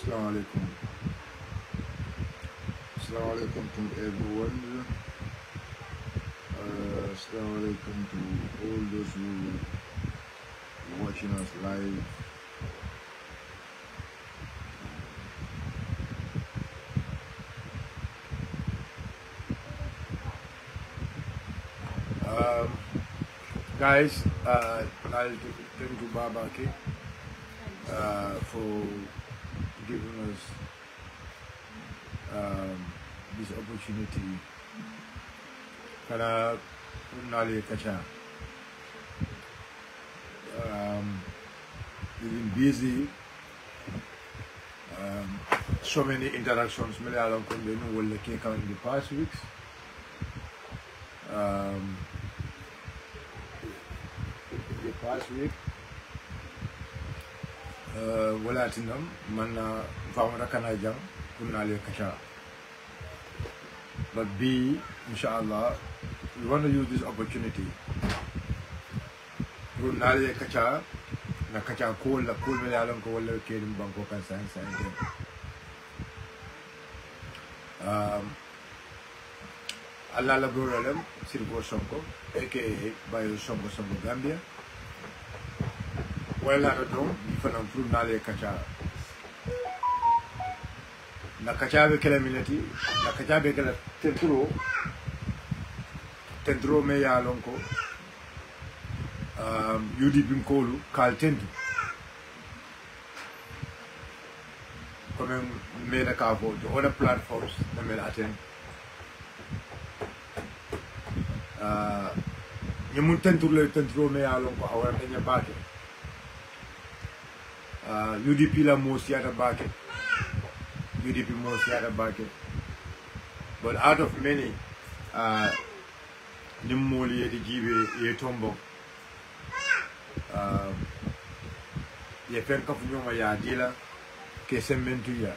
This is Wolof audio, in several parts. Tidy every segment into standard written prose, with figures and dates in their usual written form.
Assalamu alaikum. Assalamu alaikum to everyone. Assalamu alaikum to all those who are watching us live. Guys, I'll thank you 𝒂𝒄𝒄𝒏 for giving us this opportunity. We've been busy. So many interactions in the past weeks. The past week, walatinam man famara kanajang kunali kacha. But inshallah, we want to use this opportunity. Kunali kacha, na kacha cool la cool me alam ko wala kelim bangko kan science. Allah la buralem sirgo sonko, aka bayo sonko Gambia. Wala na dong ifana improve nale kacha. Na kacha be kala minati, na kacha be kala tentro me ya lonko. UDP mkolu kal tentu. Comme me na ka vote other platforms na me attend. Nyamun tentro me ya lonko awara tenya bake. UDP la mosiata bake. UDP mosiata bake. But out of many, Nimmoli ye jibe ye tombo. Ye fen kafu nyoma ya dila ke sementu ya.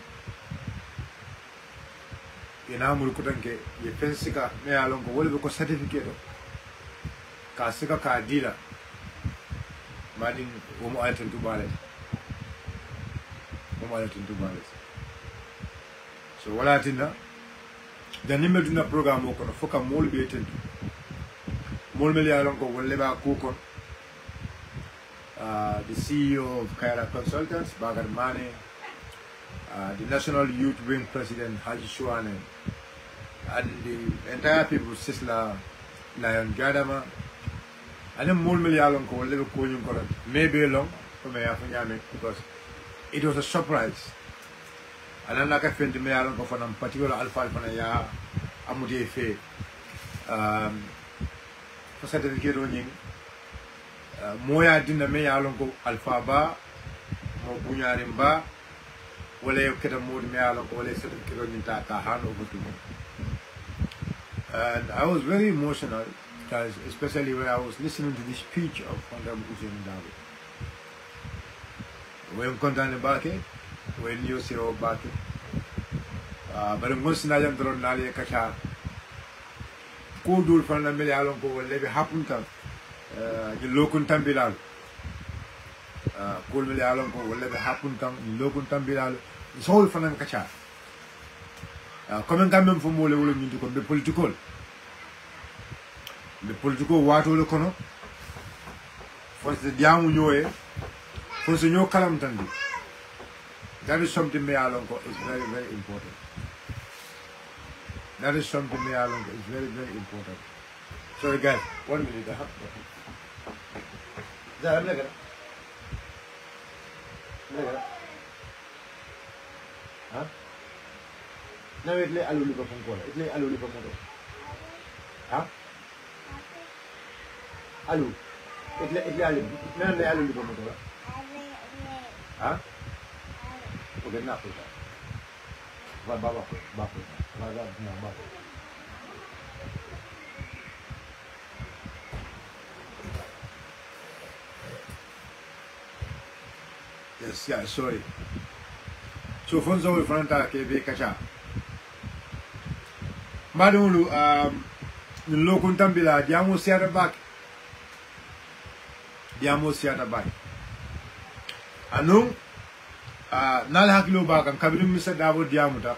Ye namul kutanke ye fen sika me alongo wole ko certificate ka sika ka dila madin omo alten tu balet. So wala tinda the nimel dina program ko no foka mol be tentu mol mel ya lonko wolle ba ko kon the CEO of 𝒂𝒄𝒄𝒆𝒔 Consultants Bagar Mane, the National Youth Wing President Haji Shuane, and the entire people Sisla Lion Gadama, and then mol mel ya lonko wolle ko nyum ko maybe long ko me afanyame because it was a surprise. And then like I found me along for a particular alpha ya amude fe for certificate running moya dinna me along ko alpha ba mo bunyarim ba wala keda mod me along ko wala certificate running ta hand over to me. And I was very emotional because especially when I was listening to the speech of Honorable Hussein David. When content back, when you see all back, but most Najan Dron Nali Kasha Kudul from the Milialongo will never happen to the local Tambilal. Kul Milialongo will never happen to the local Tambilal. It's all from Kasha. Coming from Mole will mean to come the political. The political water will come. For the Diamu for the new Kalamtandi. That is something me alongo is very, very important. That is something me alongo is very, very important. Sorry guys, 1 minute. Huh? Now it lay aluli pa pangkola. It lay aluli pa moto. Huh? Alu. It lay aluli. Now lay aluli pa moto. Huh? Okay, na po siya. Baba po. Yes, yeah, sorry. So, Fonzo will front 𝒂𝒄𝒄𝒏 kacha. Madulu, Lokun Tambila, Diamo Siata back. Diamo Siata back. Anu, nal hakilo bagam kabirum Mr. Dabo Diamuta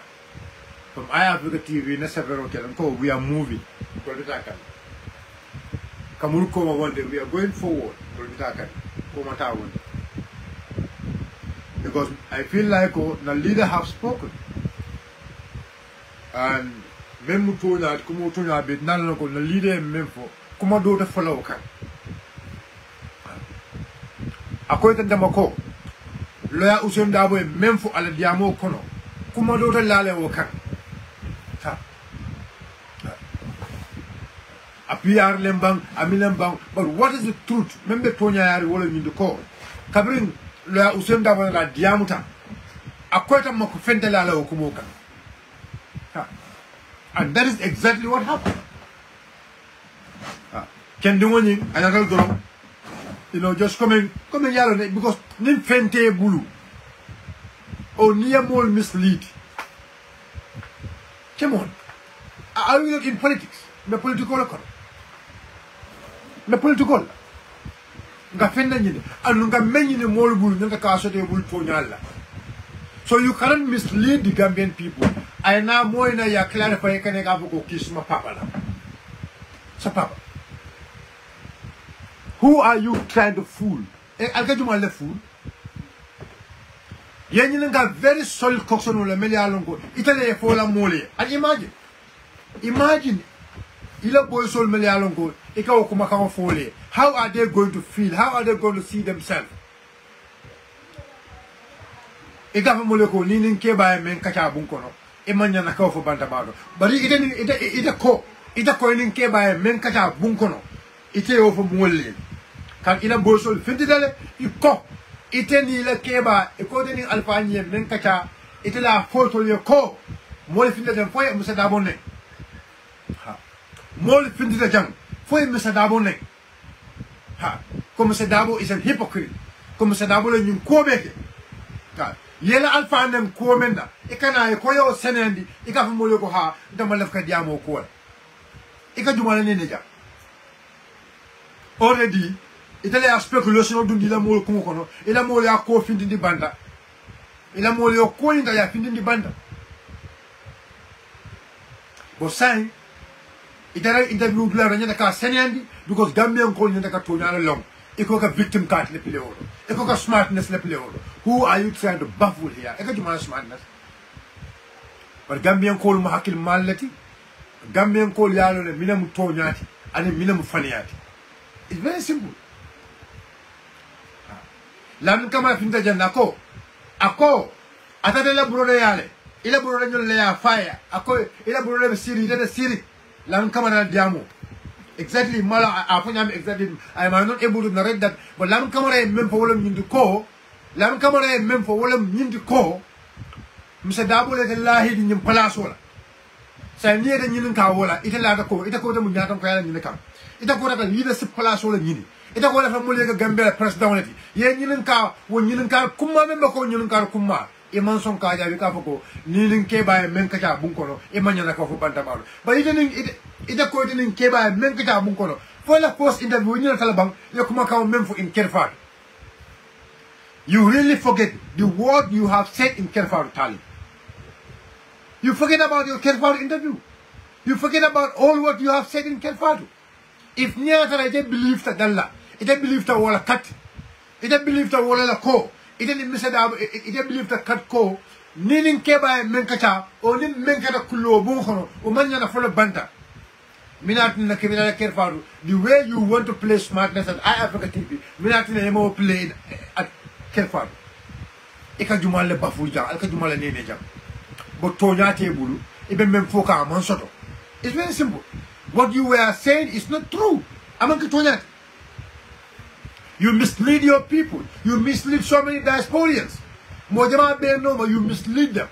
from iAfrica TV na severo kelam ko we are moving ko bitakan kamul ko wonde we are going forward ko bitakan ko mata wonde because I feel like the leader have spoken and même mutonya kumo tonya bit nan ko the leader même fo kuma do ta follow kan akoy tan dama ko loya usem dabo même fo ala diamo kono kuma do ta lale wo kan ta apiyar lembang amilembang but what is the truth même be tonya yari wala nyinde ko kabrin loya usem dabo la diamuta akoy tan mako fente lale wo kumo kan and that is exactly what happened. Can do one another girl, just coming yellow because nim fente bulu or near more mislead. Come on. Are we not in politics? The political economy. The political. Gafenda nyine anunga menyi ne more bulu nka kaso de bulu tonyala. So you cannot mislead the Gambian people. I now more in a clarify can I go kiss my papa. So papa. Who are you trying to fool? I'll get you my left fool. Yen got very solid coxon or a melialongo. Italy for la mole. And imagine Ila boy sol melialongo, Ika Okumaka fole. How are they going to feel? How are they going to see themselves? Ika moleko ninin keba men kacha bunkono. Emanya na ko fo bantabado bari ite ko inin keba men kacha bunkono ite o fo molle kan ina bosol findidale iko ite ni la keba e ko deni alfanye men kacha ite la foto yo ko mol findidale foye musa dabone ha mol findidale jang foye musa dabone ha comme musa dabo is an hypocrite comme musa dabo le nyum ko beke ka yela alfa nem ko menda ikana e koyo senendi ikafu mole ko ha dama laf ka diamo ko ika jumala ne neja already itale a speculation dundi la mol ko kono ila mol ya ko findi di banda ila mol yo ko inda ya findi di banda bo sai itale interview la ranya ka senendi because Gambian ko nyanda ka to nyala long iko ka victim card le play oro iko ka smartness le play oro. Who are you trying to baffle here? Iko jumala smartness. But Gambian call mahakil malati, Gambian call yalo le minamu tonyati, and minamu faniati. It's very simple. Lam kama finta janako, ako, atadela brode yale, ila brode nyol le fire, ako, ila brode siri, ila siri, lam kama na diamo. Exactly, mala apunyam exactly. I am not able to narrate that, but lam kama re mem for wolem yindi ko, lam kama re mem for wolem yindi ko. Mr. Dabo le lahi di nyim palace wala sa ni da nyinin ka wala ita la ko ita ko da mun yatam ko yalla nyinin ka ita ko da leadership palace wala nyini ita ko da fa mulle ga Gambia president ye nyinin ka wo nyinin ka kuma membe ko nyinin ka kuma e man son ka ja wi ka ko nyinin ke baye men ka ta bun kono e man nyana ko fu banta balo ba ita ko din ke baye men ka ta bun kono fo la post interview nyina tala bang ye kuma ka men fu in Kerfat. You really forget the word you have said in Kerfat Tali. You forget about your Kerfat interview. You forget about all what you have said in Kerfat. If Nyatara they believe that Allah, it believe that wala cut, it believe that wala la ko, it believe that cut ko, ninin keba menkata, or nin menkata kulo bunkono, or manyana full of banta. Minatin na kibila Kerfat. The way you want to play smartness at iAfrica TV, minatin na mo play at Kerfat. Ika jumale bafuja, ika jumale neneja. But tonyate bulu, even men foka mansoto. It's very simple. What you were saying is not true. You mislead your people. You mislead so many diasporians. You mislead them.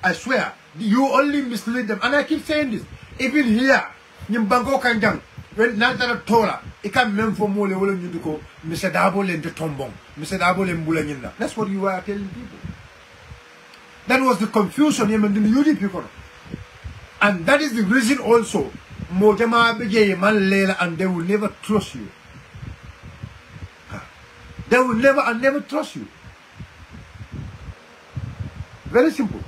I swear. You only mislead them. And I keep saying this. Even here, Nimbango Kanjang, when Nantara Tora, it can mean for Mole Yuduko, Mr. Dabo and the Tombong, Mr. Dabo and Bulanina. That's what you were telling people. That was the confusion in the UD people. And that is the reason also, Mojama Bege Man Lela, and they will never trust you. They will never trust you. Very simple.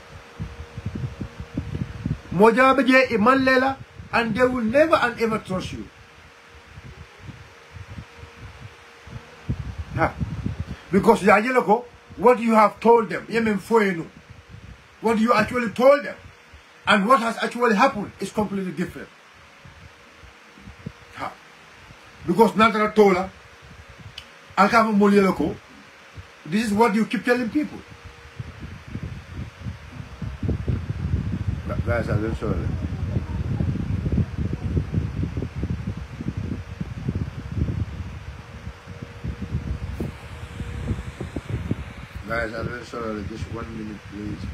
Mojabe je iman lela, and they will never and ever trust you. Because what you have told them, what you actually told them, and what has actually happened is completely different. Because Natara Tola, Alkama Molieloko, this is what you keep telling people. Guys, I'm sorry. Guys, I'm very sorry. Just 1 minute, please.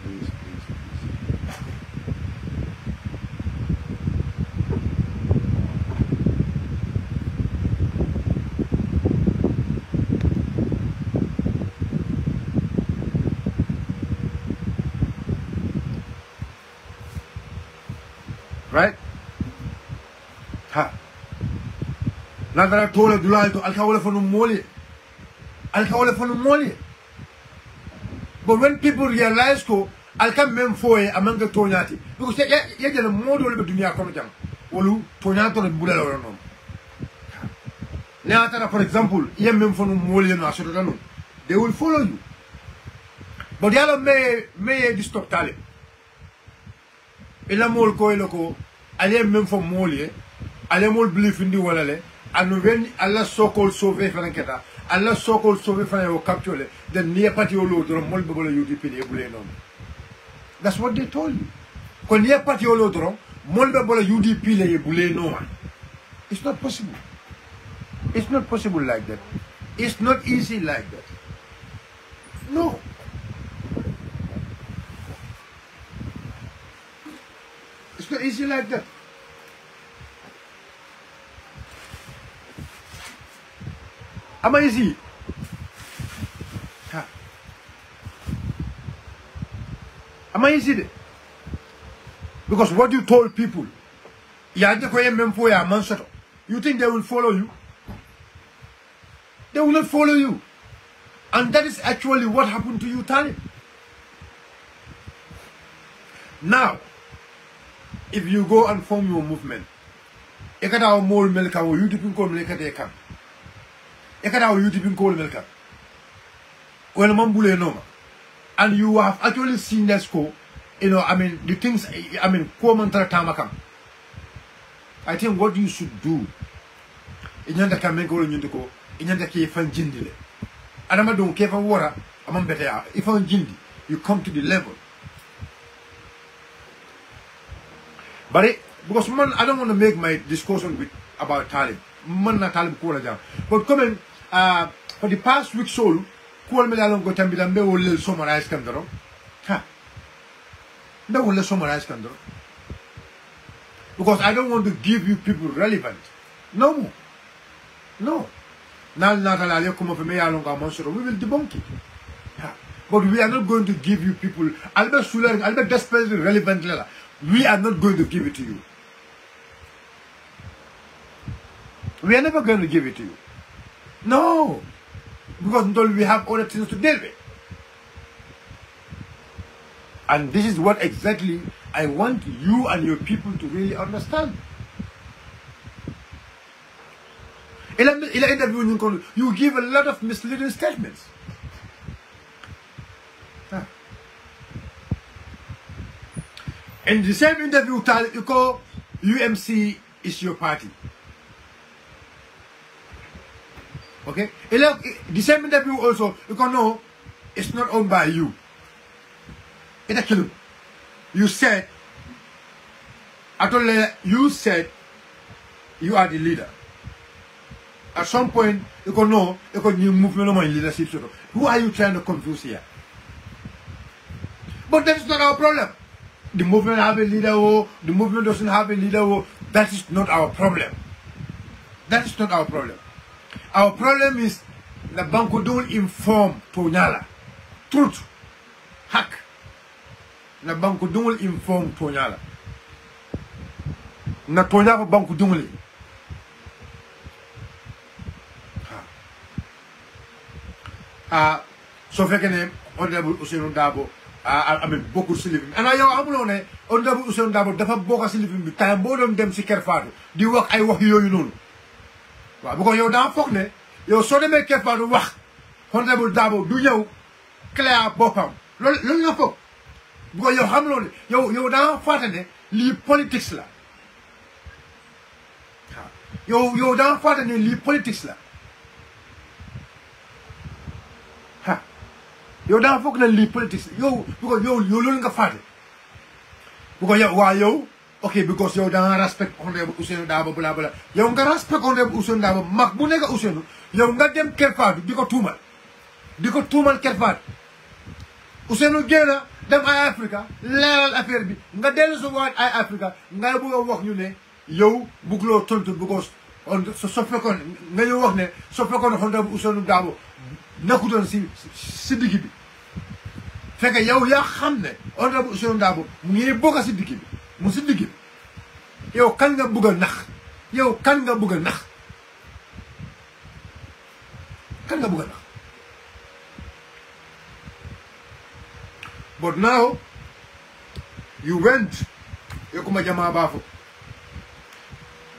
Right? Nagara tola dulal to alkawala for no moli. But when people realize ko alkam mem foye among the tonyati, because ye jana model be dunia kono jam. Wolu tonyato le bulala wala no. Neatara, for example, ye mem for no moli no asotano. They will follow you. But yalo may stop tale. Ila mol ko eloko ale même for molie ale mol believe in the walale and when Allah so-called sauve fanketa Allah so-called sauve fan o capture then near party o lodro mol be bolo UDP le bule non. That's what they told you. Kon near party o lodro mol be bolo UDP le bule non. It's not possible. It's not possible like that. It's not easy like that. No. It's not easy like that. Am I easy? Am I easy? Because what you told people, you think they will follow you? They will not follow you. And that is actually what happened to you, Talib. Now, if you go and form your movement, you can have more milk or you didn't call milk at the camp. You can have you didn't call milk. Well, Mambule no. And you have actually seen that school, the things, I think what you should do, you come to the level. But because I don't want to make my discussion about Talib. But coming for the past week so, summarize because I don't want to give you people relevant. No. Now we will debunk it. But we are not going to give you people Albert desperately relevant. We are not going to give it to you. We are never going to give it to you. No. Because until we have other things to deal with. And this is what exactly I want you and your people to really understand. In the interview, you give a lot of misleading statements. In the same interview, you call UMC is your party. Okay? The same interview also, you can know it's not owned by you. You said, you said you are the leader. At some point, you can know you movement in leadership. Who are you trying to confuse here? But that is not our problem. The movement have a leader or the movement doesn't have a leader or that is not our problem. That is not our problem. Our problem is the Banco don't inform Tonyala. Truth. Hack. The Banco don't inform Tonyala. Na Tonyala Banco don't. So if I can Honorable Usenu Dabo amin bokkul si lifin ana yow amuloo ne honorable Ousainou Darboe dafa bokk si lifin bi time boo doon dem si Kër Fatou di wax ay wax yooyu noonu waaw bu ko yow daa foog ne yow soo demee Kër Fatou wax honorable Darboe du ñëw clair boppam loolu nga foog bu ko yow xamuloo ne yow daa fàtte ne lii politique la waaw yow daa fàtte ne lii politique la yow daa foog na lii politique yow bu ko yow loolu nga fàtte bu ko yow waa yow ok because yow da nga respect honorable Ousainou Darboe bla bla yow nga respect honorable Ousainou Darboe mag bu nekk Ousainou yow nga dem Kër Fatou di ko tuumal Kër Fatou Ousainou génn dem ay Africa leeral affaire bi nga dellu sa waat ay Africa nga bëgg a wax ñu ne yow bëggloo tontu because so fekkoon nga ñu wax ne so fekkoon honorable Ousainou Darboe nekkutoon si digg bi fekk yow yaa xam ne honorable Ousainou Darboe mu ngi bokk si digg bi mu si digg bi yow kan nga bëgg a nax kan nga bëgg a nax but now you went Yokuma Jama Bafo.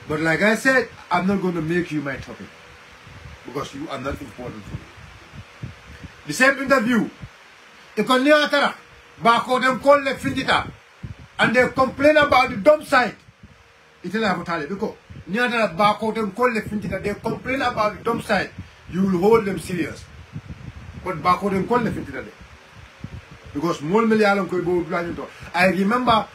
But like I said, I'm not going to make you my topic because you are not important for me. The same interview, you can near Atara, Bako them call the Findita, and they complain about the dump site. It's not about because near that Bako them call the Findita, they complain about the dump site. You will hold them serious. But Bako them call the Findita because more million ko I remember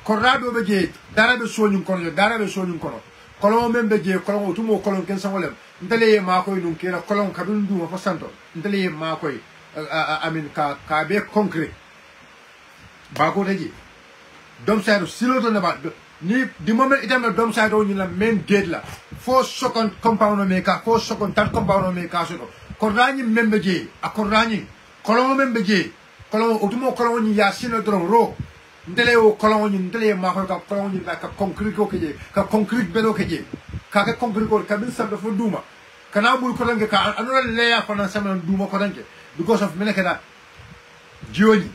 Corrado Beje, Darabe Sonin Kono, Darabe Sonin Kono, Colon Membeje, Colon Tumo, Colon Kensanolem, Ntele Marco Nunkera, Colon Kabundu for Santo, Ntele Marco, I mean, Kabe concrete. Bago Deji. Dump side of Siloton about the moment it am a dump side on the main gate la. 4 second compound maker, 4 second third compound maker. Corani Membeje, a Corani, Colon Membeje, Colon Utumo Colon Yasino Dron Ro. Ndele o kolonyi ndele ma ka kolonyi ka concrete ko keje ka concrete belo keje ka concrete ko ka bin sabda fo duma kana bul ko range ka anora leya fana sama duma ko range because of menekeda jioni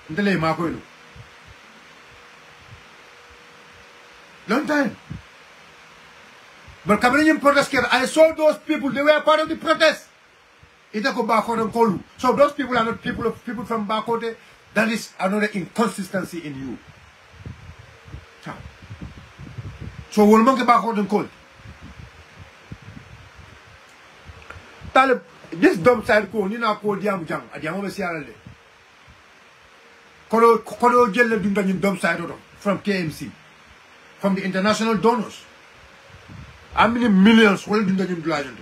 ndele ma ko long time but kabrin protest I saw those people, they were part of the protest. Itako Bako and Kolu. So those people are not people from Bakote. That is another inconsistency in you. So we'll make back out and call. This dump side call, you know, called Yam Jang, at Yamama Sierra. Kolo Jella Dundan dump side from KMC, from the international donors. How many millions will do the blind?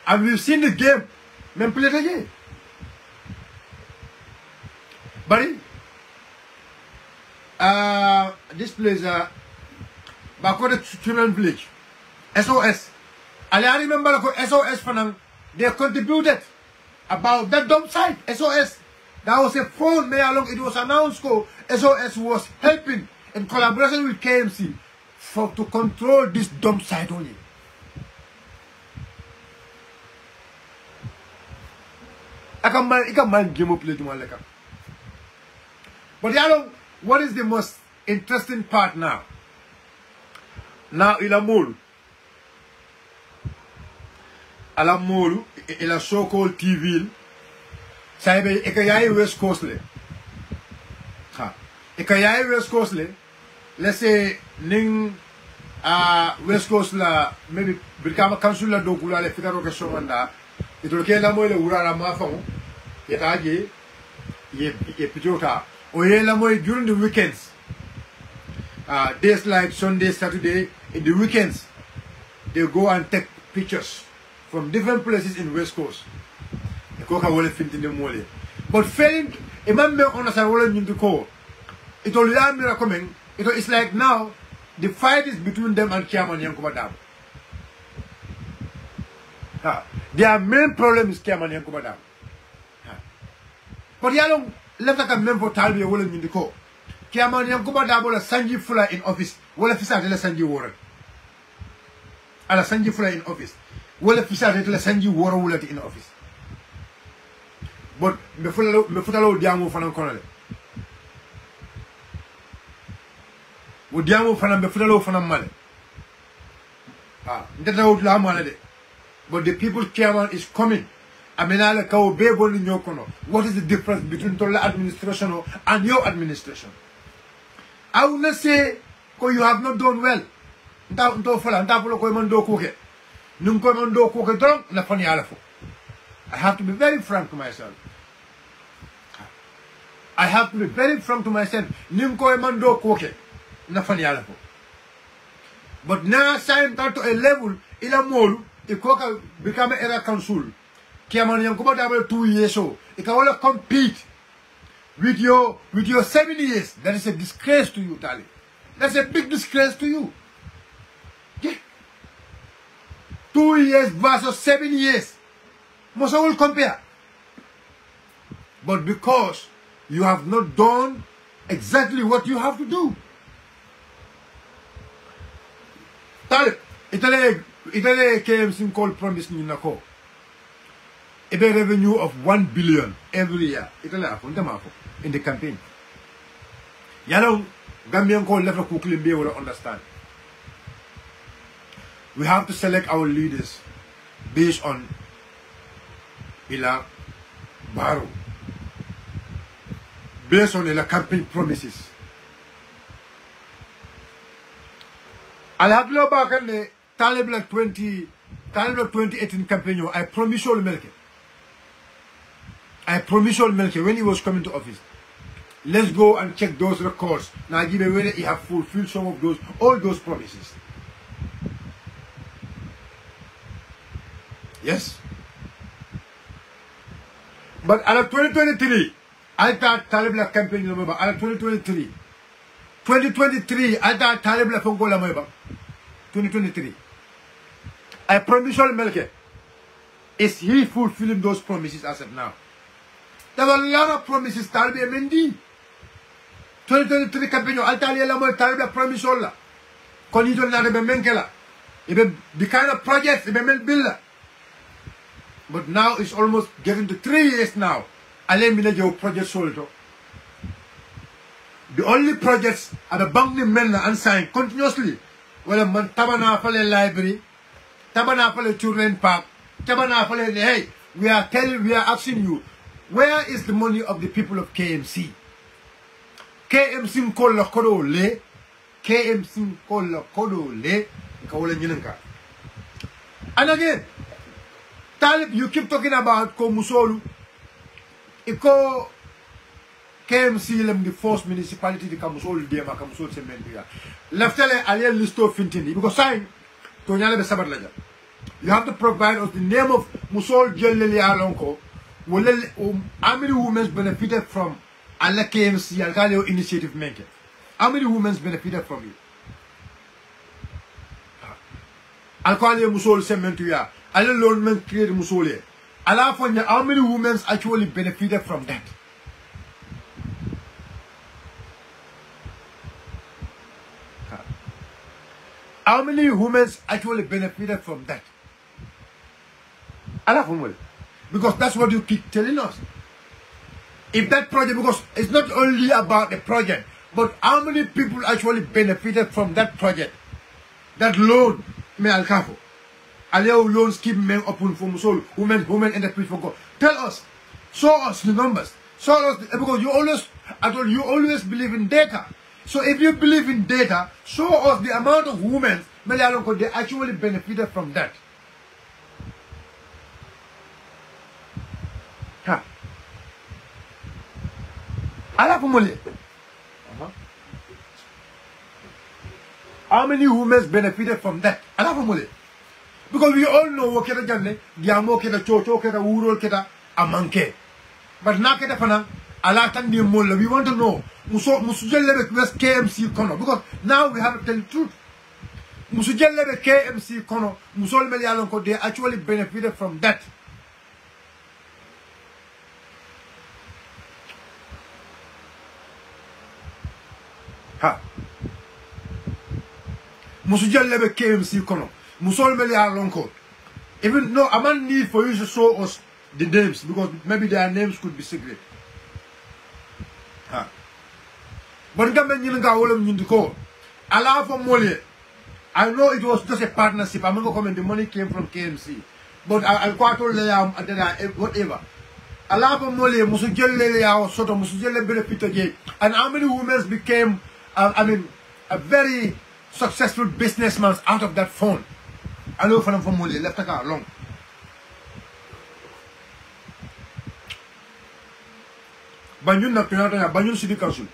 And we've seen the game. Men play it again. But this place, Bakode Children Village, SOS. I remember SOS for them. They contributed about that dump site. SOS. That was a phone made along. It was announced. SOS was helping in collaboration with KMC to control this dump site only. I can mind game up later. But what is the most interesting part now? Now, Ilamolu, ila so-called TV, saibe ikayai West Coast le. Ikayai West Coast le. Let's say ning West Coast la maybe Brikama Council la dokula le fitaro ke somanda. Itolke la mo le urara mafamo. Yetaje ye pitota. During the weekends, days like Sunday, Saturday, in the weekends, they go and take pictures from different places in West Coast. But failing, it's like now, the fight is between them and Kiaman Yankuba Dam. Their main problem is Kiaman Yankuba Dam. But Yalong, left like a member Talbi or William in the court. Kiaman Yankuba Dabo la Sanji Fula in office. Well, if it's at the Sanji Warren. Ala Sanji Fula in office. Well, if it's at the Sanji Warren in office. but me futalo diamo fanan konole wo diamo fanan me futalo fanan male ndeta la male de but the people chairman is coming amenala kawo be bonni nyokono. What is the difference between Tola administration and your administration? I will not say you have not done well. I have to be very frank to myself. I have to be very frank to myself. But now I'm to a level in a mall, it become an era council. Kiaman Yankuba 2 years old. It can only compete with your 7 years. That is a disgrace to you, Tali. That's a big disgrace to you. Yeah. 2 years versus 7 years. Most will compare. But because you have not done exactly what you have to do. Tali, Italy KMC called promise in Nako. A revenue of 1 billion every year. In the campaign. Yalong Gambian call level quickly be able to understand. We have to select our leaders based on ila baro. Based on ila campaign promises. Alhamdulillah bakane Talib 2018 campaign I promise you Melke. I promise you Melke when he was coming to office. Let's go and check those records. Now give away whether he have fulfilled some of all those promises. Yes. But at 2023, I thought Talib la campaign number. At 2023, I thought Talib la Fongo la 2023. I promise you Melke. Is he fulfilling those promises as of now? There were a lot of promises Talib Mendi. 2023 campaign Altalia la mo Talib la promise la. Konito na rebe menkela. Ibe the kind of projects ibe mel bill. But now it's almost getting to 3 years now. Ale minajo project solto. The only projects are the bank men unsigned continuously. Well, man tabana fale library, tabana fale children park, tabana fale hey, we are asking you, where is the money of the people of KMC? KMC kola kodo le, KMC kola kodo le, kawala nyinenka. And again, Talib, you keep talking about Musolu. Iko KMC lem the first municipality the Musolu Dema Musolu Semendia. Leftele aliel listo fintini because sign to nyale be sabat laja. You have to provide us the name of Musol Jeleli Alonko. How many women benefited from Ala KMC Algalio initiative making? How many women benefited from it? Algalio Musol Sementia. Ala loan men create Musole. Ala Fonya, how many women actually benefited from that? How many women actually benefited from that? Ala Fonya. Because that's what you keep telling us. If that project, because it's not only about the project, but how many people actually benefited from that project? That loan, me alkafo. Allow loans keep men open for Musol, women and the people for God. Tell us, show us the numbers. Show us because you always believe in data. So if you believe in data, show us the amount of women they actually benefited from that. How many women benefited from that? Because we all know what keta janne, diamo keta chocho keta uro keta amanke. But na keta fana alatan di molla. We want to know musujelle be KMC kono because now we have to tell the truth. Musujelle be KMC kono musol meli alon ko they actually benefited from that. Ha. Musujelle be KMC kono. Musol meli alonko. Even no, I man need for you to show us the names because maybe their names could be secret. But Allah for Mole, I know it was just a partnership. I'm not going to comment the money came from KMC. But I'll quite whatever. Allah for Mole, Musujele or sort of Musujele benefit. And how many women became a very successful businessman out of that phone. I know from Mole, left a car long. Banjul na pinata Banjul City Council.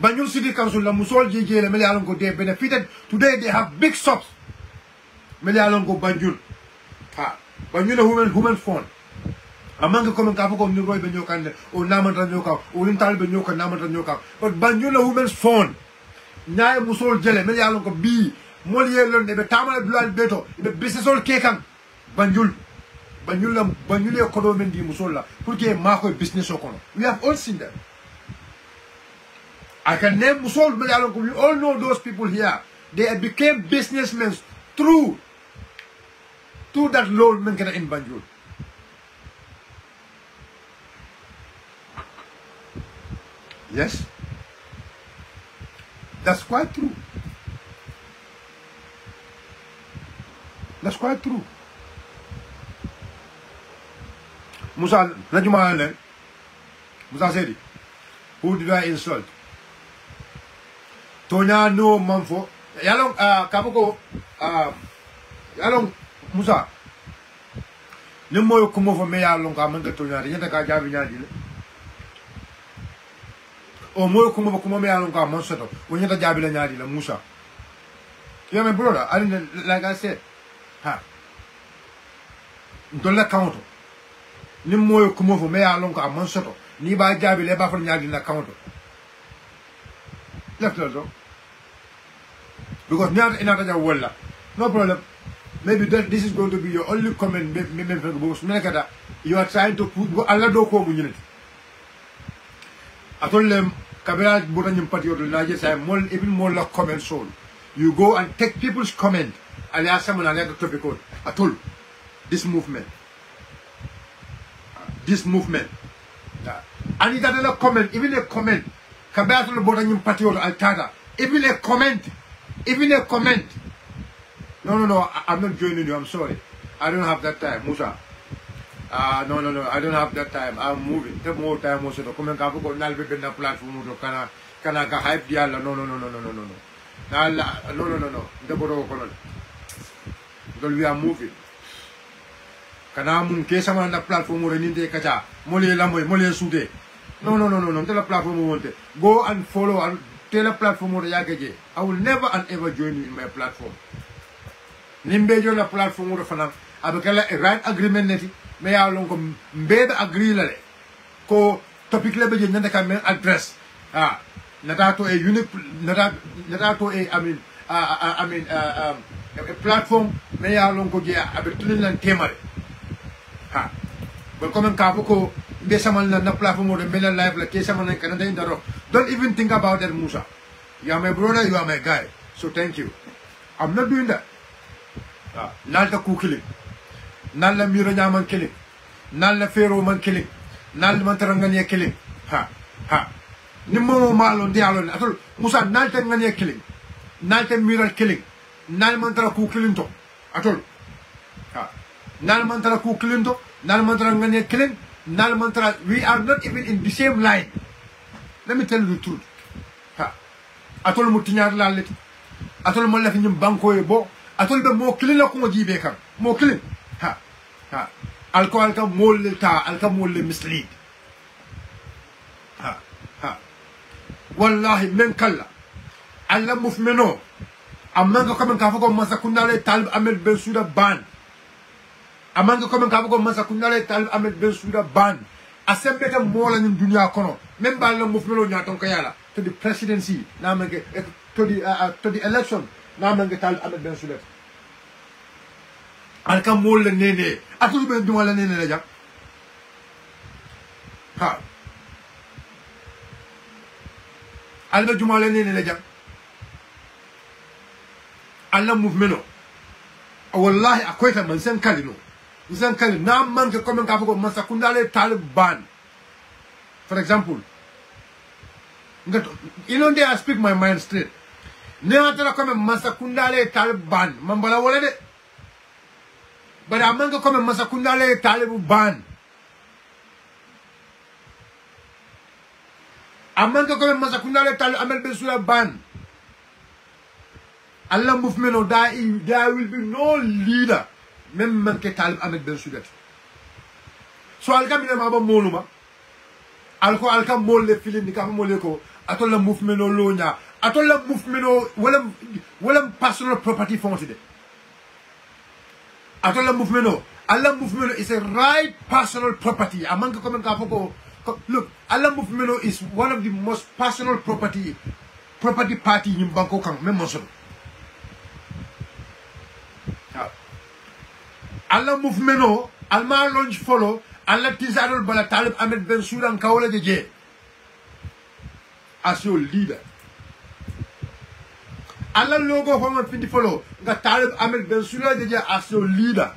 Banjul City Council la musol jeje le mele alongo they benefited. Today they have big shops. Mele alongo Banjul. Banjul a women phone. Amanga komen ka ko ni roy be nyokande o namanta nyoka o lintal be nyoka namanta nyoka. But Banjul a women's phone. Nyaay musol jele mele alongo bi moliye lon be tamale blal beto be business ol kekan Banjul. Banyule kodo mendi musola porque mako business okono. We have all seen that. I can name musol but we all know those people here. They became businessmen through that loan menkana in Banjul. Yes, that's quite true. That's quite true. Musa Najuma Musa said, who did I insult? Tonya no Manfo. Yalong Kapoko Yalong Musa. Nemo come over me along Kamanga Tonya, Yataka Javinadi. Or more come over me along Monsato, when you're the Javinadi, Musa. You're my brother, I didn't like I said. Don't let count. Ni moyo kumo fo me alon ko amon soto ni ba jabi le ba fa nyaadi na counter left also because nyaata inata ja wala no problem maybe this is going to be your only comment you are trying to put alla do ko mu ñinati atollem kabira buta ñim patriote na je say mol even more la comment soul you go and take people's comment and ask someone another topic at all this movement and it doesn't comment, even a comment. Kabaya to the bottom patriote altata. Even a comment. No, I'm not joining you, I'm sorry. I don't have that time, Musa. No, I don't have that time. I'm moving. Take more time, Musa. Come and go nalbe na platform kana ka hype diala. No. No. The bottom colon. Because we are moving. Kana mun ke sama na platform mo reninde kacha mole la moy mole soudé no tell platform wonte go and follow and tell a platform mo yagaje I will never and ever join you in my platform nimbe jo na platform mo fana abekala right agreement neti me ya lon ko mbeda agree la le ko topic le be je nyanda ka men address nata to a unique nata to a platform me ya lon ko je abetulin lan temare but come and Kapoko, na platform or the middle life like Kesaman and Canada in the rock. Don't even think about that, Musa. You are my brother, you are my guy. So thank you. I'm not doing that. Not the cook killing. Not the Mirayaman killing. Not the Pharaoh man killing. Not the Mantarangania killing. Nimo Malon Dialon. I told Musa, not the Ngania killing. Not the Mira killing. Not Mantara cook killing. I told Nal Mantara cook killing. Nal Mantarangania killing. Nal Mantara, we are not even in the same line. Let me tell you the truth. I told Mutinyar Lalet. I told Molafin Banco Ebo. I told them more killing of Mojibeka. More killing. Alcohol molta, alcohol mislead. Wallahi, menkalla. Allah mufmeno. Amanga come and Kafako Masakundale Talib Ahmed Ben Suda ban. Amanga come and Kafako Masakundale Talib Ahmed Ben Suda ban. Assemble more than in Dunya Kono. Member Allah mufmeno Nyatonkayala to the presidency. To the election. Namanga Talib Ahmed Ben Suda. Alka mole nene. Atulu ben dumala nene la jam. Alba dumala nene la jam. Allah movement. Wallahi akweta man sen kalino. Isan kali na man ke komen ka ko masakundale talib ban. For example, you know, I speak my mind straight. Neatara come masakundale Taliban, mambala wala de. But amanga come masakundale Taliban. Amanga come masakundale Ahmed Bensouda ban. Allah movement no there will be no leader. Même manke Talib Ahmed Bensouda. So alka mina maba moluma. Alka mol le feeling ni ka mole ko atola movement no lonya. Atola movement no wala personal property fonti de. Atola movement no. Allah movement is a right personal property. Amanga come ka foko. Look, Allah movement is one of the most personal property party in Bangkok kang memoso. Allah movement no, Alma launch follow, Allah tizarol bala Talib Ahmed Bensouda kawala je as your leader. Allah logo home findi follow, ga Talib Ahmed Bensouda je as your leader.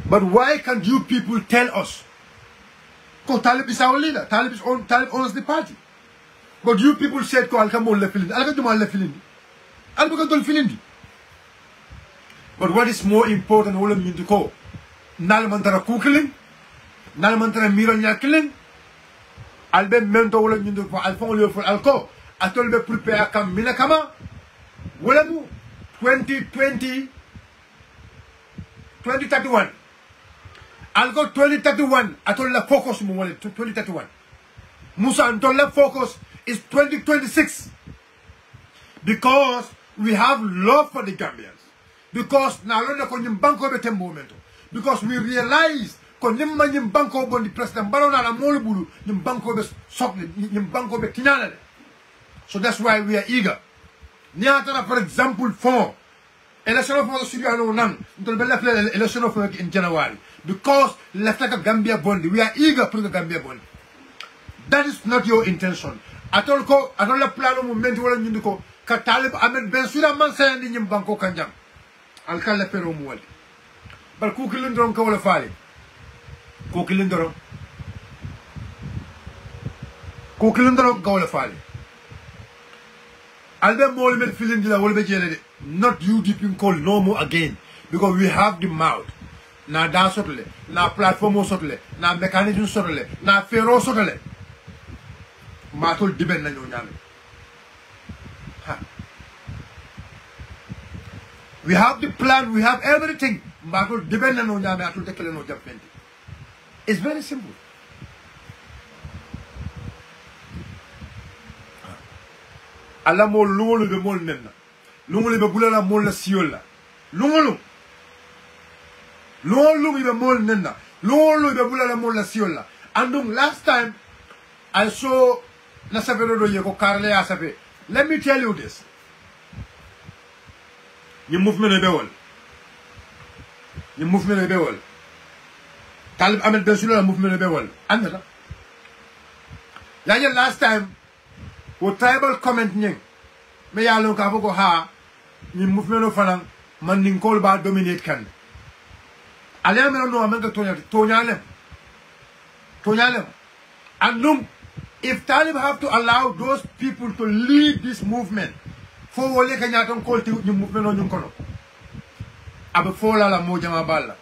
But why can't you people tell us? Because Talib is our leader. Talib owns the party. But you people said, "Ko alka mo le filindi, alka duma le filindi, alka dol filindi." But what is more important, wala mindu ko, nal mantara kukiling, nal mantara miro nyakling, albe mento wala mindu ko alfon le for alko, atol be prepare kam mina kama, wala mu 2031. I'll go 2031. I told the focus mo 2031. Musa until the focus is 2026. Because we have love for the Gambians. Because now because we realize the president so that's why we are eager. For example, for election of election of in January. Because left like a Gambia bond, we are eager for the Gambia bond. That is not your intention. Atolko, atola plano momento wala nyuko. Ka Talib Ahmed Bensouda man sayandi nyim banko kanjam. Alkala pero muwali. Bal kukilindrom ka wala fali. Kukilindrom ka wala fali. Albe molmen feeling dila wala be jele de. Not you deeping call no more again. Because we have the mouth. Na da sotole, na platform sotole, na mechanism sotole, na fero sotole. Matol diben na nyame. We have the plan, we have everything. Matol diben na nyame atul tekele no japenti. It's very simple. Alla mo lungolu be mol nenna. Lungolu be bulala mol la siola. Lungolu ibe mol nenna. Lolo ibe bulala mol la siola. And last time I saw Nasavero do yeko Karle Asafe. Let me tell you this. You movement ebewol. Talib Ahmed Bensouda movement ebewol. Andala. Yaje last time wo tribal comment nyeng. Me yalon ka foko ha ni movement no fanan man ninkol ba dominate kan. And if Talib have to allow those people to lead this movement, for wole kanyaton call to the movement on yung kono. Abe fola la moja mabala.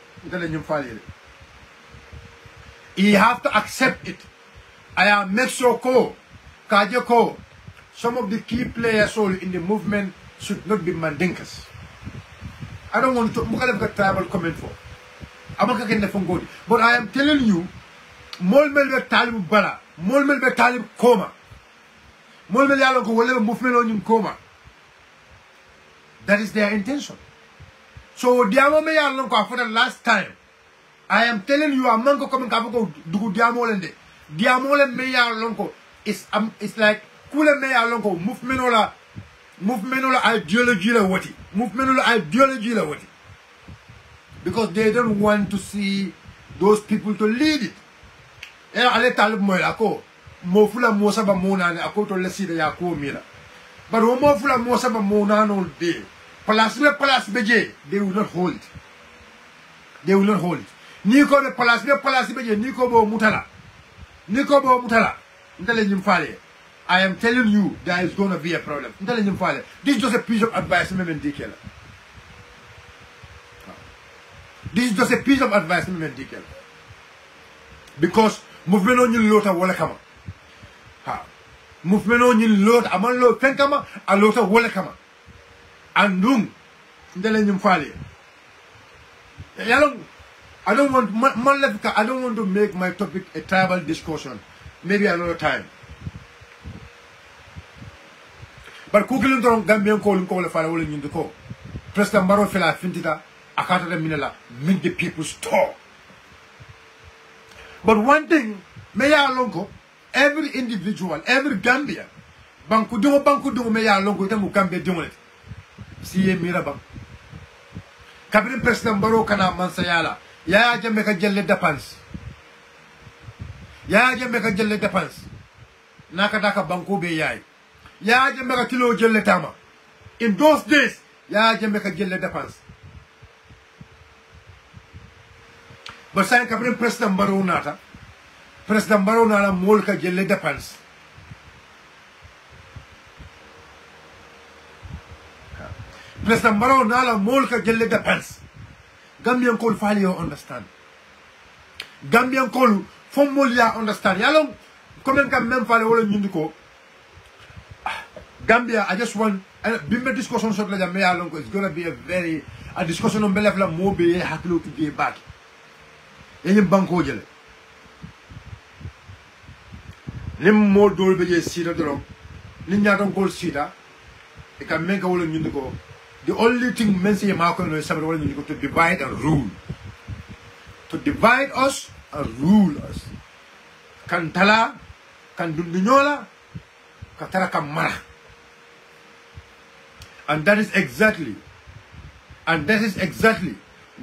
He have to accept it. I am make sure Kajoko, some of the key players in the movement should not be mandinkas. I don't want to get tribal comment for. But I am telling you, Molmel be Talib Bala, Molmel be Talib Koma, Molmel Yaloko will movement on in coma. That is their intention. So, Diamo me Yalonko for the last time. I am telling you, a mango coming Kaboko do Diamolende. Diamole me Yalonko is like Kule me Yalonko, movement ideology la wati. Movement ideology la wati. Because they don't want to see those people to lead it. Ale Talib mo ako mofula mosa ba mona ne ako to lesida ya ko mira. But Omo Fula Mosaba Monano Day. Palace Beje, they will not hold it. They will not hold it. Niko the Palace Beje, Niko Bo Mutala. Niko Bo Mutala. I am telling you, there is going to be a problem. This is just a piece of advice. This is just a piece of advice. Because movement on you lot of Wallakama. Movement on you lot, Aman Lo Fenkama, a lot of Wallakama. And Dung, I don't want to make my topic a tribal discussion. Maybe another time. But Kukilin Dong Gambian calling call a fire in the call. President Maro Fela Fintita, Akata Minela, make the people stop. But one thing, Maya Longo, every individual, every Gambia, Bankudu, Maya Longo, them Gambia doing it. See a Mirabang. Cabinet President Maro Kana Mansayala, Ya Jamaica Jelle Depans. Ya Jamaica Jelle Depans. Nakadaka Banku Beyai. Ya Jamaica Kilo Jelle Tama. In those days, Ya Jamaica Jelle Depans. But saying Cabinet President Baronata, President Baronata Molka Jelle Depans. President Baronala Molka Jelle Depans. Gambian call file you understand. Gambian call from Molia understand. Yalong comment can mem file all in Yundiko. Gambia, I just want Bimba discussion short like Mayalong is gonna be a discussion on Belafla Mobi Haklu to get back. Any banko jele. Lim more dolbe Sita drum. Linya don't call Sita. It can make a whole Yundiko. The only thing men say is to divide and rule. To divide us and rule us. Kantala, Kandunyola, Katara Kamara. And that is exactly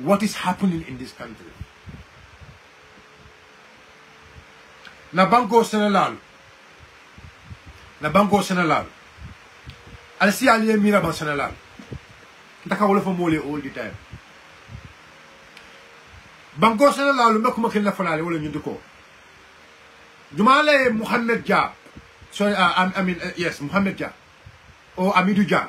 what is happening in this country. Nabanko Senalal. I'll see Ali Miraban Senalal. Taka wala fa mole all the time. Banko Senalal makuma kin la fanale wala ñu diko. Jumale Muhammad Dia. Sorry, yes, Muhammad Dia. Or Amidou Dia.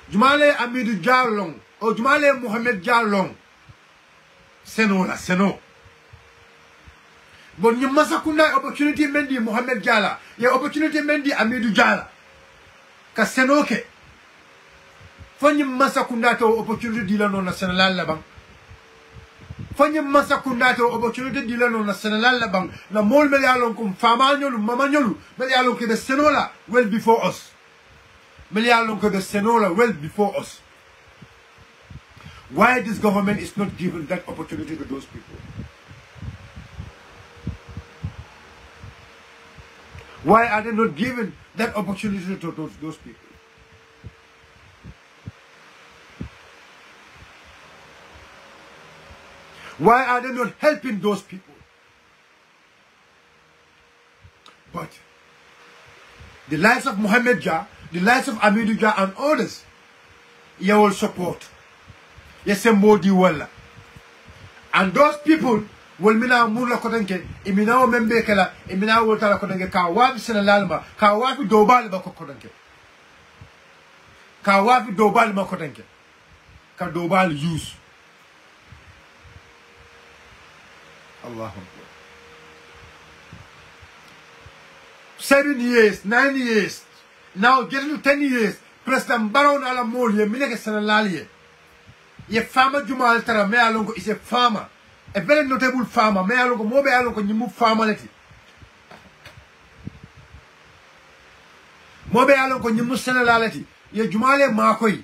Jumale Amidou Dia long. Or Jumale Muhammad Dia long. Seno. But you must have opportunity mendi Muhammad Dia la. Ya opportunity mendi Amidou Dia la. Ka senoke. Fanyi masa kundato opportunity dila no national labang. Fanyi masa kundato opportunity dila no national labang. Na mol melialon kum famanyolu mamanyolu melialon ke the senola well before us. Melialon ke the senola well before us. Why this government is not giving that opportunity to those people? Why are they not giving that opportunity to those people? Why are they not helping those people? But the likes of Muhammad Dia, the likes of Amidou Dia and others, you will support. Yes, wala. And those people will mina mula kotenke, imina membe kala, imina wotala kotenke, ka wafi senalalma, ka wafi dobali ba kotenke. Ka wafi dobali ma kotenke. Ka dobali use. Allah. 7 years, 9 years, now getting to 10 years, President Baron Alamol, ye mineke senalalie. Ye farmer Juma Altara, me alongo is a farmer, a very notable farmer, me alongo, mobe alongo, you move farmality. Mobe alongo, you move senalality. Ye Jumale Makoi.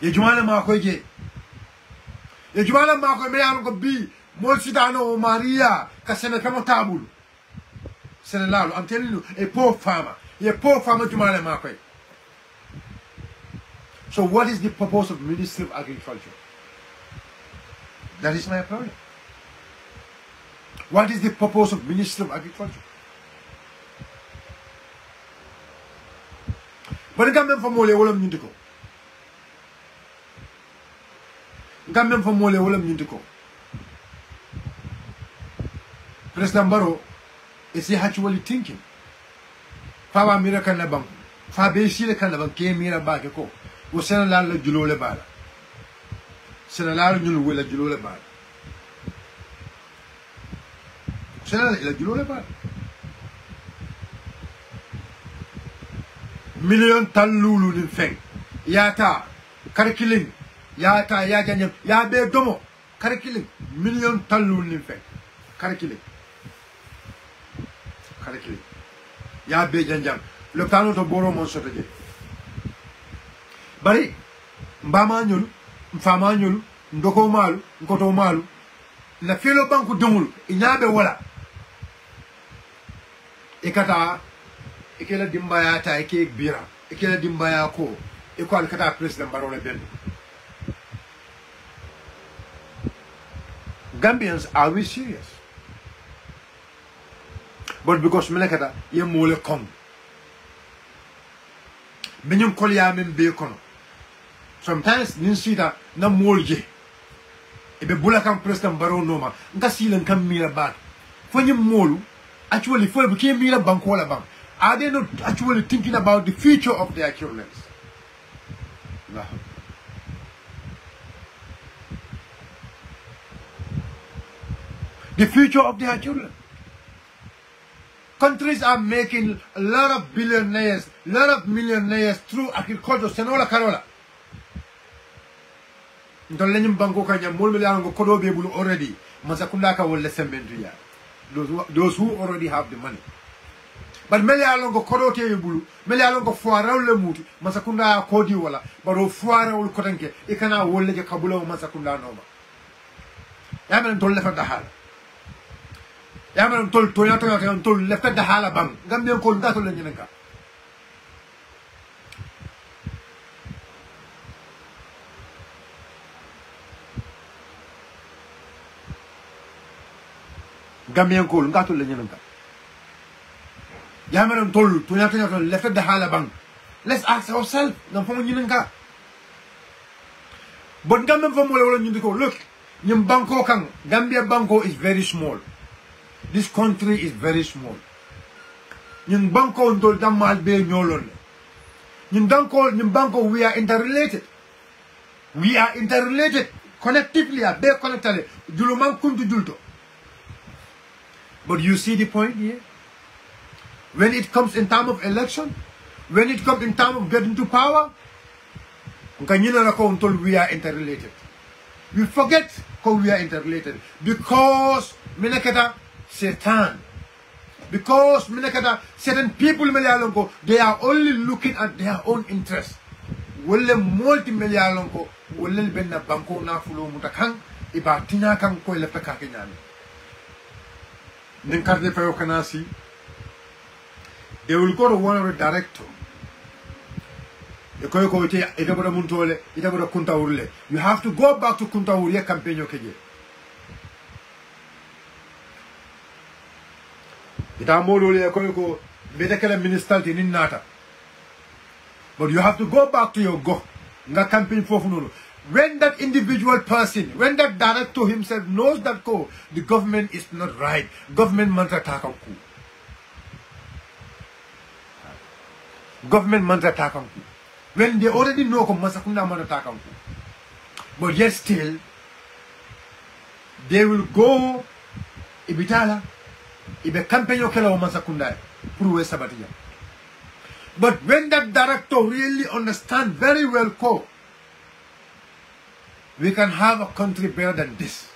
Ye Jumale Makoi. Ye Jumala Marco me alongo bi Molsidano Maria Casene Camotabulu. Senelalo, I'm telling you, a poor farmer. A poor farmer Jumala Marco. So what is the purpose of Ministry of Agriculture? That is my problem. What is the purpose of Ministry of Agriculture? But Gambian for mole wolam nyintiko. Gambian for mole wolam nyintiko. President Barrow is he actually thinking? Fawa mira kana bang. Fa be shile kana bang ke mira ba ke ko. Wo sena la julole bala. Sena la nyul wala julole bala. Sena la julole bala. Million talulu ni feng. Yata karikiling. Yata ya janyam ya be domo karikiling million talulu ni feng. Karikiling. Karikiling. Ya be janjam. Le tano to boro mon sotoje. Bari mbama nyul, mfama nyul, ndoko malu, nkoto malu. Na filo banku dumul inyabe wala. Ikata ikela dimbaya ta ike bira ikela dimbaya ko iko alkata president Barrow le ben. Gambians, are we serious? But because melekata ye mole kom benyum kolya men be kono sometimes nin sita na molje ebe bulakam president Barrow noma nka silen kam mira bat fonyum molu actually for became mira bankola bank. Are they not actually thinking about the future of their children? The future of their children. Countries are making a lot of billionaires, a lot of millionaires through agriculture. Senola Carola. Already. Those who already have the money. But mele alongo kodote yebulu mele alongo foara le mutu masakunda kodi wala baro foara ul kotanke ikana wolle je kabula masakunda noma yamen tol lefa dahala yamen tol toyato tol lefa dahala bam gambien ko ndato le nyenka gambien ko ndato le nyenka Yamaran told to left at the halabang. Let's ask ourselves, no phone yinka. But Gambian from look, Banco Kang, Gambia Banco is very small. This country is very small. Yin Banco told Damal Bay Nolon. Yin Banco, we are interrelated. We are interrelated connectively, a bear connected. Juluman kuntu julto. But you see the point here? When it comes in time of election, when it comes in time of getting to power, we are interrelated. We forget how we are interrelated because Satan. Because certain people they are only looking at their own interests. Wole multi-millialongo, wole benna banko na fulo mutakang, iba tina kang ko lefta kakinyami. Ninkarte fayo kanasi. They will go to one of the director. You have to go back to Kuntaurye campaign. But you have to go back to your campaign for when that individual person, when that director himself knows that the government is not right, government mantra takanku. Government mantra takanku. When they already know masakunda mantra takanku. But yet still, they will go ibitala, ibe campaign okela masakunda pruwe sabatiya. But when that director really understands very well we can have a country better than this.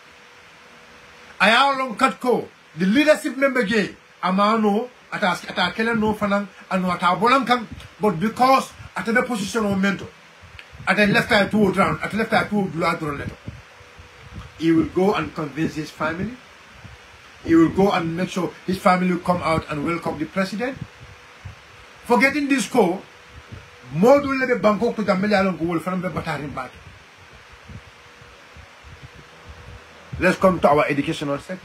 I along Katko, the leadership member gay, Amano, at Kellen no fanang, and what our Bolankang, but because at the position of mentor, at the left eye to drown, at the left eye to blood letter. He will go and convince his family. He will go and make sure his family will come out and welcome the president. Forgetting this more do let Bangkok to the Melalong will from the Batarin back. Let's come to our educational sector.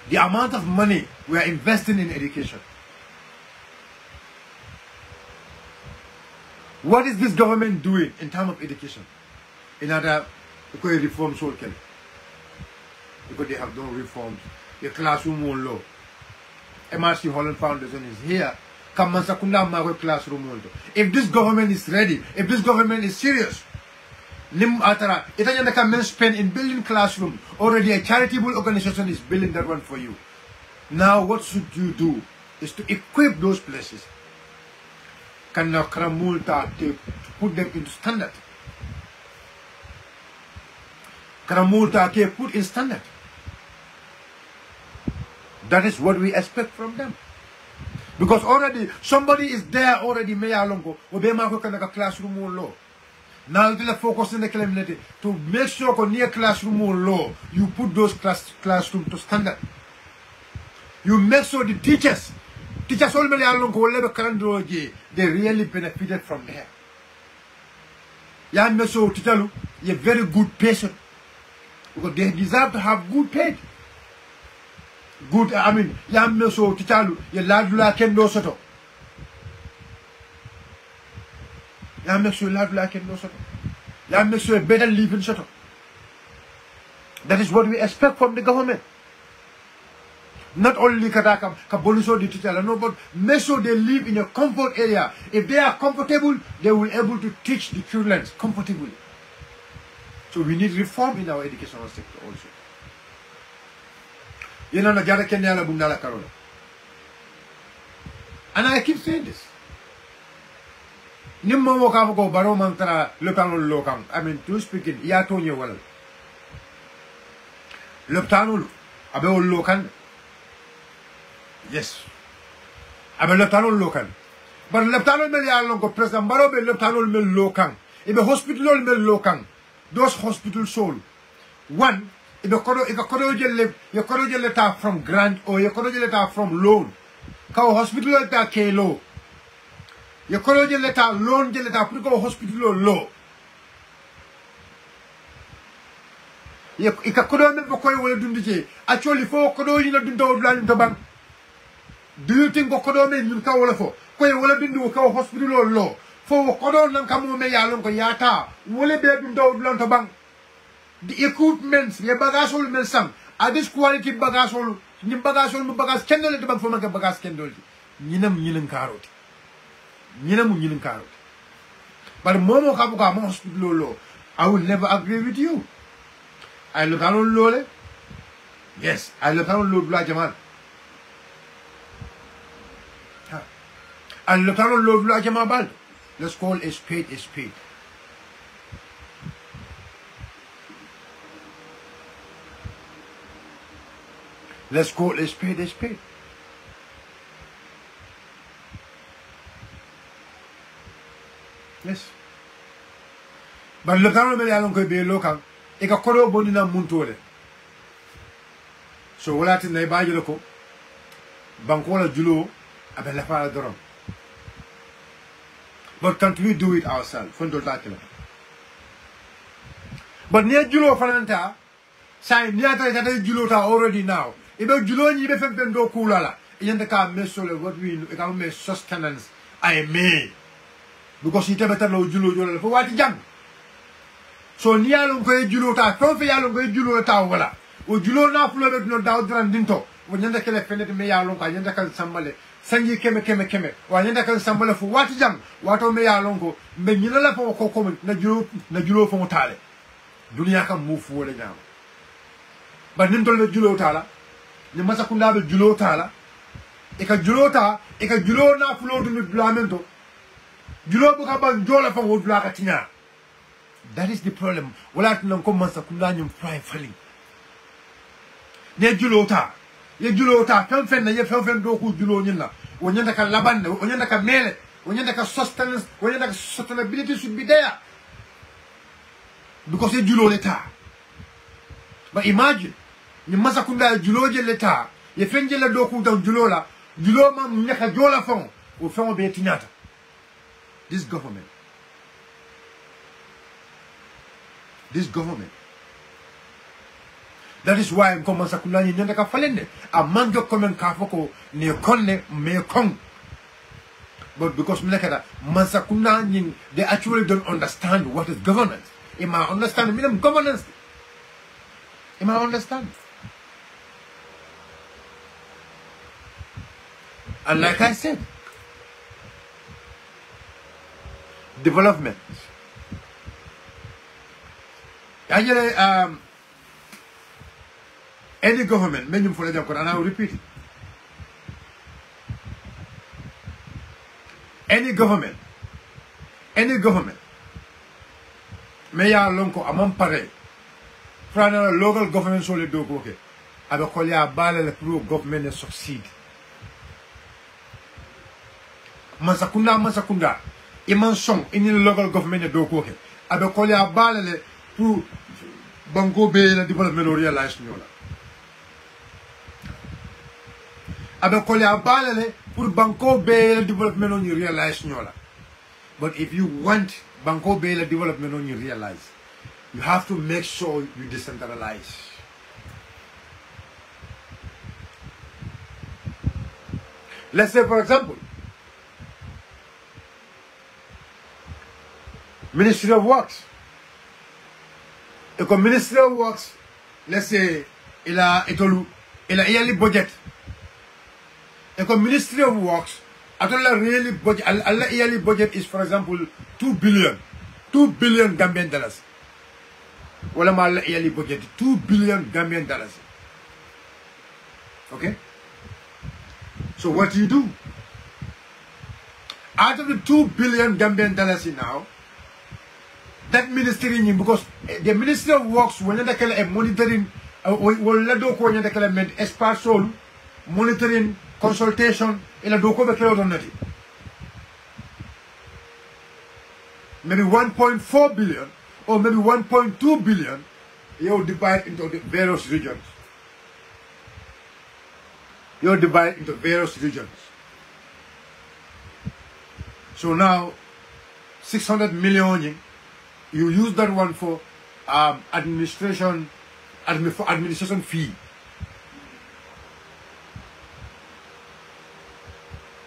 the amount of money we are investing in education. What is this government doing in terms of education? In order to reform social, because they have done reforms. The classroom law. MRC Holland Foundation is here. If this government is ready, if this government is serious, it can spend in building classroom. Already a charitable organization is building that one for you. Now what should you do is to equip those places. To put them into standard. Put in standard. That is what we expect from them. Because already somebody is there already classroom law. Now it will focus in the community to make sure near classroom law you put those classroom to standard. You make sure the teachers they really benefited from there. You make sure teachers you're very good patient because they deserve to have good paid. Good, I mean, you so teacher you ladula kendo soto. You make sure ladula kendo soto. You make sure better living soto. That is what we expect from the government. Not only Kadaka, Kaboliso the teacher, no, but make sure they live in a comfort area. If they are comfortable, they will be able to teach the children comfortably. So we need reform in our educational sector also. You know, and I keep saying this. I mean, to speak in Yatonio well. Loptanul, Abel Locan. Yes. Abel Loptanul Locan. But Loptanul Melialongo, President Barobe Loptanul Mel Locan. In the hospital Mel Locan. Those hospital soul. One, if you could letter from grant or you could letter from loan. Ka hospital letter K low. You could letter loan letter put hospital low. You could not actually for Kodo you not do bank. Do you think Kodo you can for? Koy will do hospital low. For Kodo Nankamo Mayalon Yata, will be able to bank. The equipment, the bagasol mensam, are this quality bagasol, Nibagasol bagas candle at the bank for a bagas candle. Ninam carrot. Ninam carrot. But Momo Kabuka hospital low. I will never agree with you. I look on Lole. Yes, I look on Lord Blajaman. I look on Lord Blajaman. Let's call a spade a spade. Let's call a spade a spade. Yes. But look on me, I don't go be local. Eka kodo bonina muntole. So wala tin na ibaji loko. Bankola julo abela fala dorom. But can't we do it ourselves? But near julo fananta, say near that julo ta already now. If julo ni be fempen do kulala, yende ka mesole what we can make sustenance I may. Because he better lo julo for what jam. So nialong ko julo ta ton fe yalong ko julo ta wala o julo na fulo be no daw dran dinto o nyanda kele fenete me yalong ka nyanda kan sambale sanji keme wa nyanda kan sambale fu wati jam wato me yalong ko me nyina la ko ko na julo fo tale dunia kam mu fu wala nyam ba nintol be julo tala ni masa kunda be julo tala e ka julo ta e ka julo na fulo du blamento julo bu ka ban jola fo wo blaka tinya. That is the problem. Wala tunang komansa kunanyum fry falling. Ne julota. Ye julota. Fen na ye fen do ku julo nyina. Wonyanda ka labande, wonyanda ka mele, wonyanda ka sustenance, wonyanda ka sustainability should be there. Because ye julo leta. But imagine, ni masa kunda julo je leta. Ye fen je la do ku tan julo la. Julo ma nyaka jola fon. O fen be tinyata. This government. That is why I'm coming sakuna ni nyanda ka falende. A manjo komen kafoko ni konne me kong. But because Milakada, Mansakuna, they actually don't understand what is governance. In my understanding, minimum governance. In my understanding. And like I said, development. Actually, any government, many for them, and I will repeat it. Any government, may ya lonko amam pare, frana local government sole do koke, abe kolya bale le pro government succeed. Masakunda, iman song in local government do koke, abe kolya bale le pro bango be le development realize nyola. Abe kolya bale le pour banko be le development on you realize nyola. But if you want banko be le development on you realize, you have to make sure you decentralize. Let's say, for example, Ministry of Works. If a Ministry of Works, let's say, il a yearly budget. If a Ministry of Works, really budget, a yearly budget is, for example, 2 billion Gambian dollars. Wala ma yearly budget, 2 billion Gambian dollars. Okay? So what do you do? Out of the 2 billion Gambian dollars now, that ministry, because the Ministry of Works will not monitoring, will not do expert monitoring, consultation, ila doko be kelo don nati. Maybe 1.4 billion or maybe 1.2 billion, you divide into the various regions. You divide into various regions. So now, 600 million, you use that one for administration fee.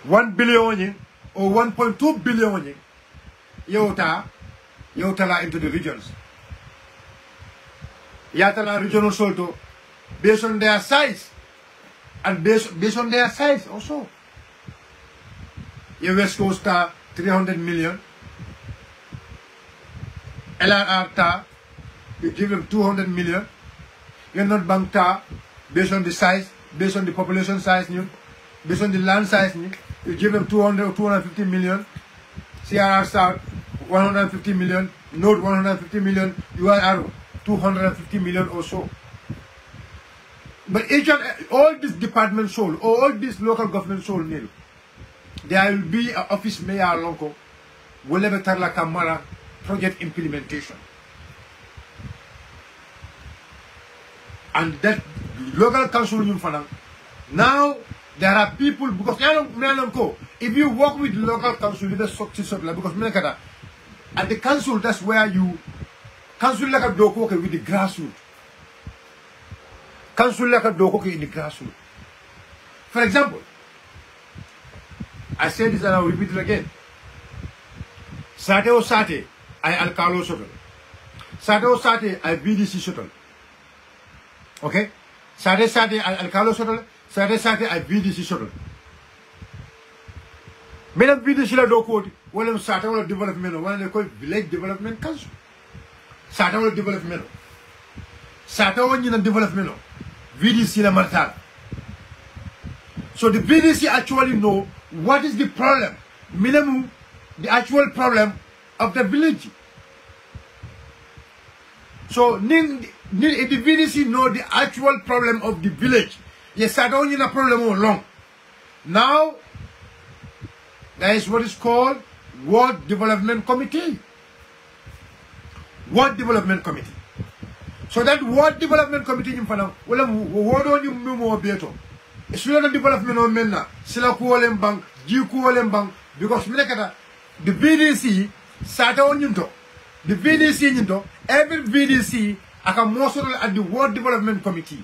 1 billion or 1.2 billion, you tala into the regions. Yatala regional solto based on their size and based on their size also. Your West Coast 300 million. LRR you give them 200 million. You're not bank based on the size, based on the population size, based on the land size, you give them 200 or 250 million. CRR South 150 million, North 150 million, UIR 250 million or so. But all these departments sold, or all these local government sold nil, there will be an office mayor lonko, whatever tarla kamara project implementation. And that local council now there are people, because if you work with local council, because at the council, that's where you council like a doko with the grassroots. Council like a doko in the grassroots. For example, I said this and I'll repeat it again. Sate, I alcalo shuttle. Sate, I VDC shuttle. Okay? Sate, I alcalo shuttle. Sate, I VDC shuttle. Mena VDC la doko, when Sate will development, when they call village development council. Sate will development. Sate will development. VDC la martal. So the VDC actually know what is the problem, minimum, the actual problem of the village. So if the VDC know the actual problem of the village, yes, I don't need a problem all along. Now, there is what is called Ward Development Committee. Ward Development Committee. So that Ward Development Committee, it's not a development on Mena, Sila Kualem Bank, G Kualem Bank, because the VDC, Sata on Yunto, the VDC Yunto, every VDC aka mosodole at the World Development Committee.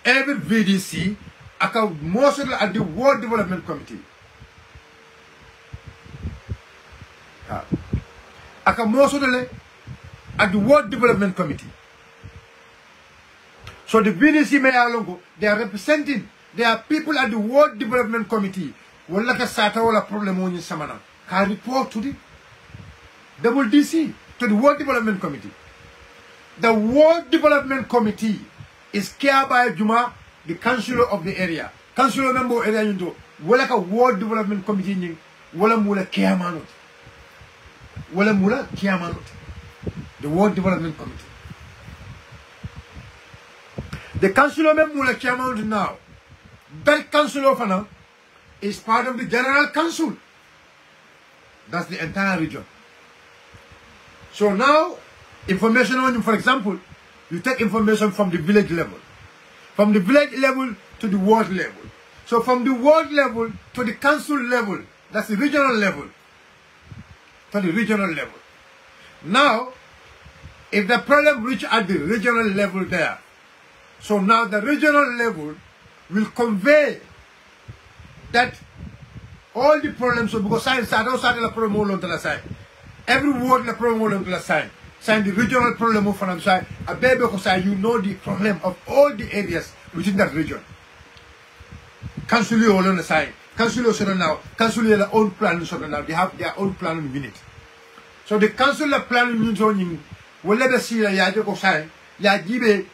Every VDC aka mosodole at the World Development Committee. Aka mosodole at the World Development Committee. So the VDC Mayalongo, they are representing, they are people at the World Development Committee. Wala ka sata wala problem mo samana. Ka report to the WDC, to the World Development Committee. The World Development Committee is cared by Juma, the councillor of the area. Councillor member area you do. Wala ka World Development Committee ni wala mula care manot. Wala mula care manot. The World Development Committee. The councillor member care manot now. That councillor for now is part of the General Council. That's the entire region. So now, information on you, for example, you take information from the village level. From the village level to the ward level. So from the ward level to the council level, that's the regional level. To the regional level. Now, if the problem reach at the regional level there, so now the regional level will convey that all the problems, so because science outside the problem on the side. Every word the problem on the side. Sign the regional problem of the side. A baby because you know the problem of all the areas within that region. Council all on the side. Council also now. Council their own plan so now. They have their own planning unit. So the council planning unit will let us see the yaje ko side. Ya give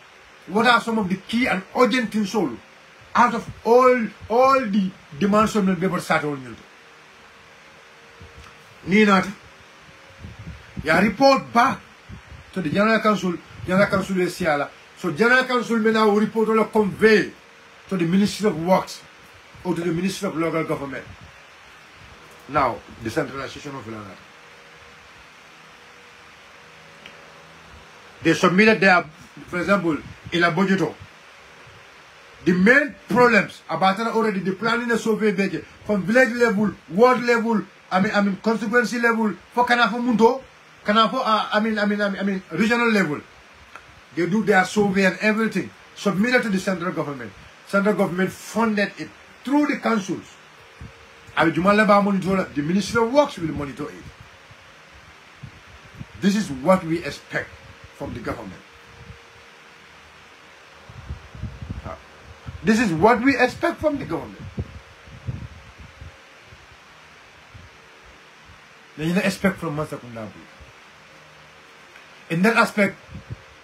what are some of the key and urgent things all out of all the demands of the paper start on you. Need ya report back to the General Council de Siala. So General Council may now report or convey to the Ministry of Works or to the Ministry of Local Government. Now, decentralization of land. They submitted their, for example, in a budget. The main problems about already the planning the survey budget from village level, ward level, I mean constituency level for Kanafo Mundo, Kanafo regional level. They do their survey and everything, submitted to the central government. Central government funded it through the councils. The Ministry of Works will monitor it. This is what we expect from the government. This is what we expect from the government. They don't expect from Masakunda. In that aspect,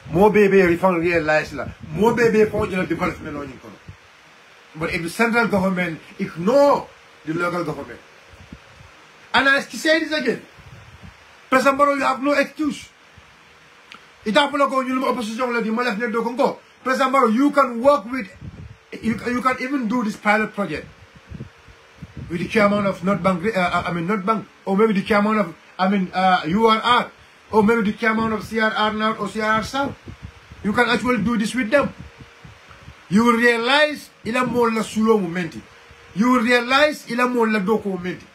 more baby reform realize more baby for development on. But if the central government ignore the local government, and I say this again, President Barrow, you have no excuse. It happened to opposition like the President Barrow, you can work with. You can even do this pilot project with the chairman of not bank, or maybe the chairman of URR, or maybe the chairman of CRR North or CRR South. You can actually do this with them. You will realize ila mo la sulo momenti. You will realize ila mo la doko momenti.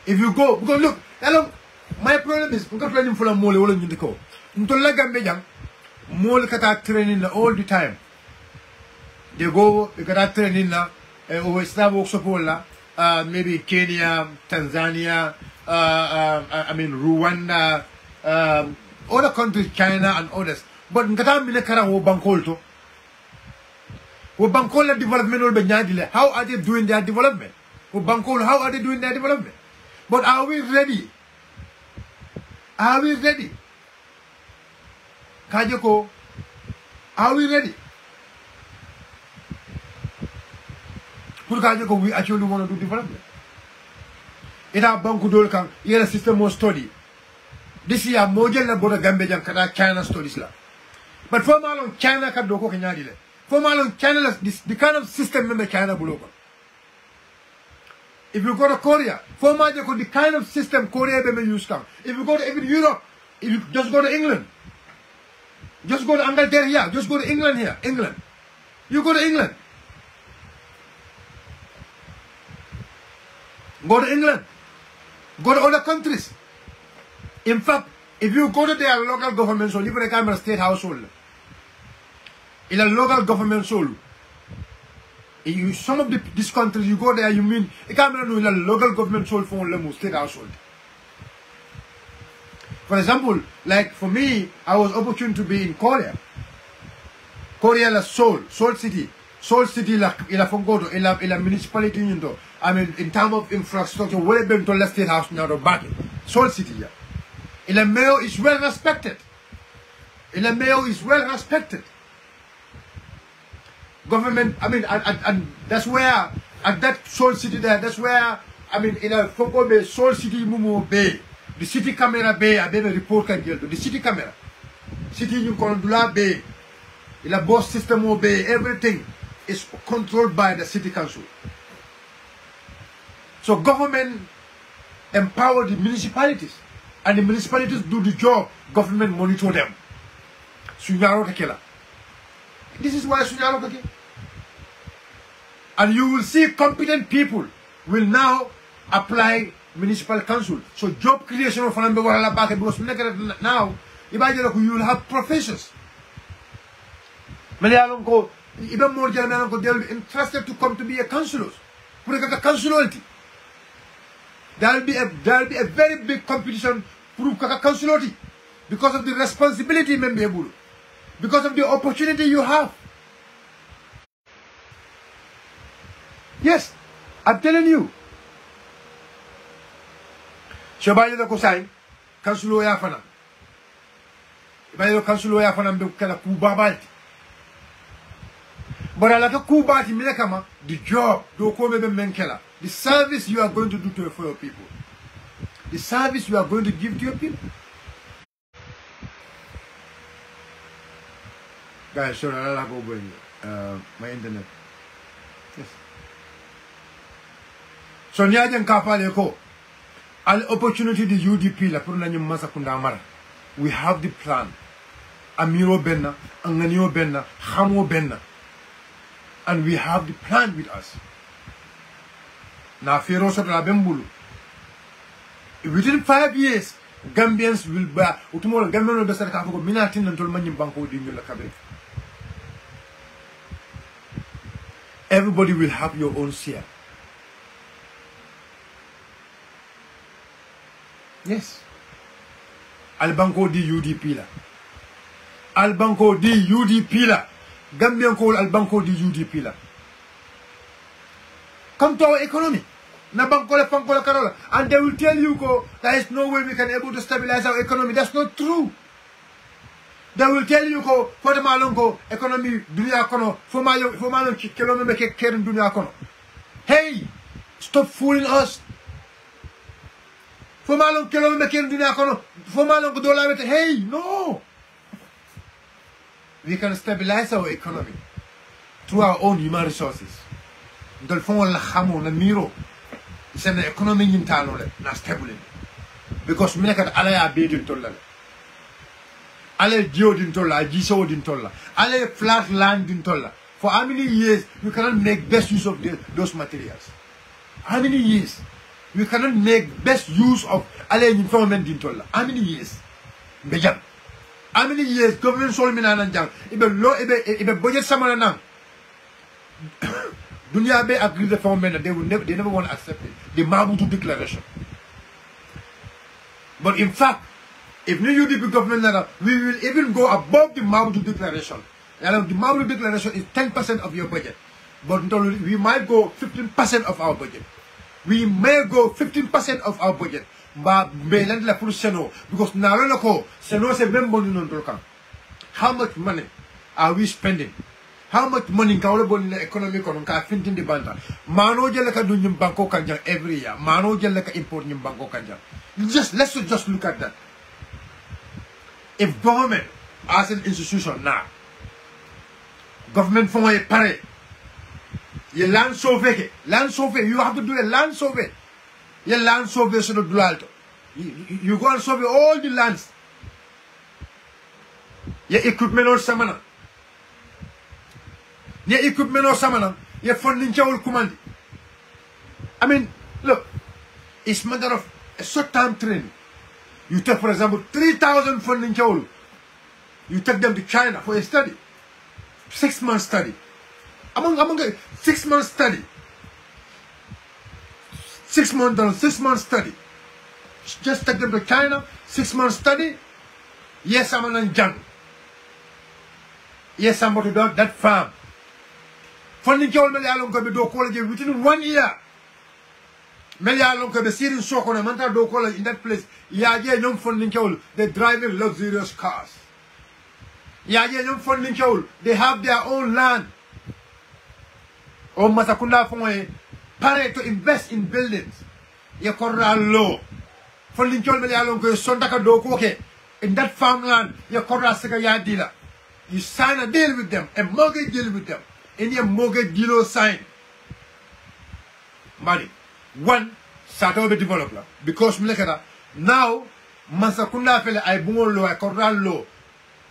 If you go, because look, hello, my problem is I'm planning for a mole all in the co. Untola Gambia. More kata training all the time. They go, they got training na, over 𝒂𝒏 maybe Kenya, Tanzania, Rwanda, other countries, China and others. But kata mine kara wo bankol to. Wo bankol development ol benyadile. How are they doing their development? Wo bankol, how are they doing their development? But are we ready? Are we ready? Kajoko, are we ready? For Kajoko, we actually want to do development. In our Bankudol can hear a system of study. This year, Mojel Boda Gambia and China studies. But for Malon, China can do Kanyadile. For Malon, China, the kind of system in the China below. If you go to Korea, for Malon, the kind of system Korea may use. If you go to even Europe, if you just go to England. Just go to Angleterre here. Just go to England here. England. You go to England. Go to England. Go to other countries. In fact, if you go to their local government soul, even a Gambia state household, in a local government soul, some of these countries, you go there, you mean, a Gambia in a local government soul for a state household. For example, like for me, I was opportune to be in Korea. Korea la Seoul city. Seoul city la fongoto, la municipality into. I mean, in terms of infrastructure, where been to the state house now to back it. Seoul city, yeah. The mayor is well respected. The mayor is well respected. Government, I mean, and that's where, at that Seoul city there, that's where, I mean, in a Fongo Bay, Seoul city, Mumu Bay, the city camera bay, I never report can get to the city camera. City you call Dula Bay, the boss system obey, everything is controlled by the city council. So government empower the municipalities, and the municipalities do the job, government monitor them. This is why Sunyaro. And you will see competent people will now apply municipal council. So job creation of because now you will have professors. Even more they will be interested to come to be a councillor. There will be a very big competition for councillority because of the responsibility, because of the opportunity you have. Yes, I'm telling you. Shabayo ko sign, councillor yafana. Ibayo councillor yafana be kala kubabalti. But I like a kubati milekama, the job, do come menkela. The service you are going to do for your people. The service you are going to give to your people. Guys, sorry, I'll go bring my internet. Yes. So Nyajan Kapale ko. An opportunity the UDP la purna nyum masakunda mara. We have the plan. Amiro benna, anganio benna, hamo benna. And we have the plan with us. Now, within 5 years, Gambians will buy. Everybody will have your own share. Yes. Albanco di UDP la. Albanco di UDP la. Gambian call Albanco di UDP la. Come to our economy. And they will tell you there is no way we can able to stabilize our economy. That's not true. They will tell you for the malongo economy dunia kono for malon kilometer keren dunia kono. Hey, stop fooling us. For malon kilometer keren dunia kono for malon dollar. Hey, no. We can stabilize our economy through our own human resources. Dal fond la xamo na miro sen economy ñintano le na stable because mi nekat ala ya be din tolla ala dio din tolla jiso din tolla ala flat land din tolla. For how many years you cannot make best use of those materials? How many years you cannot make best use of ala information din tolla? How many years? Bejam. How many years government sol mi nan jang ibe budget samana nan Dunia be agree the form they never want to accept it. The Mabutu Declaration. But in fact, if new UDP government we will even go above the Mabutu Declaration. And the Mabutu Declaration is 10% of your budget. But we might go 15% of our budget. We may go 15% of our budget. But because now how much money are we spending? How much money in the economy ka fintin di banta? Mano jelle ka dunyum banko kanjang every year. Mano jelle ka import nyum banko kanjang. Let's just look at that. If government as an institution now, government for a pare, your land survey, you have to do a land survey. Your land survey should do alto. You go and survey all the lands. Your equipment or samana. Your equipment or samana. Your funding chawul command. I mean, look, it's a matter of a short-term training. You take, for example, 3,000 funding chawul. You take them to China for a study. 6 months study. Among 6 months study. 6 months study. Just take them to China, 6 months study. Yes, I'm on junk. Yes, I'm going to that farm. Funding chawul meli alon ko be do college within 1 year. Meli alon ko be sirin soko na manta do college in that place. Yeah, young funding chawul, they're driving luxurious cars. Yeah, young funding chawul, they have their own land. Oh, Masakunda Fonge, pare to invest in buildings. Ya korra low. Funding chawul meli alon ko sondaka do koke. In that farmland, ya korra seka ya dealer. You sign a deal with them, a mortgage deal with them. In your mortgage deal sign. Money. One, start over developer. Because now, Masakunda fele ay bungo lo, ay korral lo.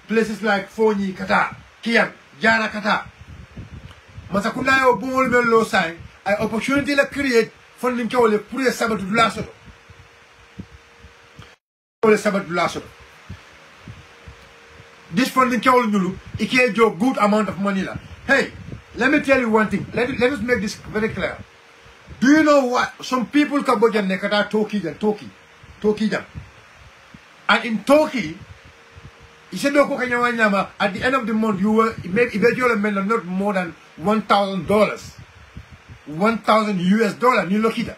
Places like Fonyi Kata, Kiam, Jara Kata. Masakunda yo bungo lo sign. Ay opportunity la create funding chawle pure sabat dulaso. Sabat dulaso. This funding chawle nulu, ike jo good amount of money la. Hey, let me tell you one thing. Let us make this very clear. Do you know what? Some people Cambodia nekata Toki jam. And in Toki, you said at the end of the month you will eventually make not more than $1,000. $1,000 New Lokita.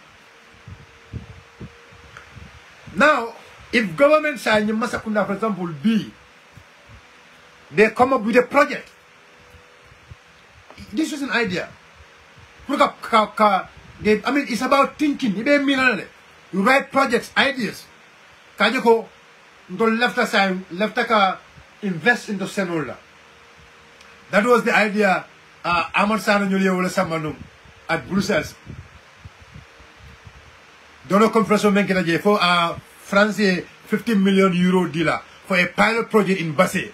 Now, if government sign Masakunda, for example, B, they come up with a project. This is an idea. I mean, it's about thinking. You write projects, ideas. Kajoko, left invest into Senola. That was the idea. Amar Sano Nyuli Samanum at Brussels. Dono Compression Menkelaje for France €50 million dealer for a pilot project in Basse.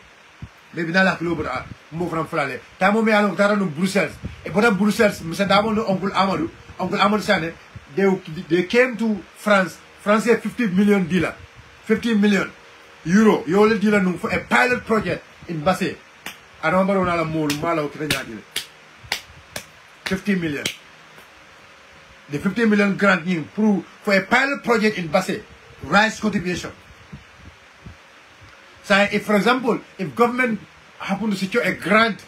Maybe not like move from Frale. Tamo me along Tarano Brussels. A bottom Brussels, Mr. Damon, Uncle Amadou Sane, they came to France. France had 50 million dealer. 50 million euro. You only dealer for a pilot project in Basse. I don't remember 50 million. The 50 million grant prove for a pilot project in Basse. Rice cultivation. So if, for example, if government happen to secure a grant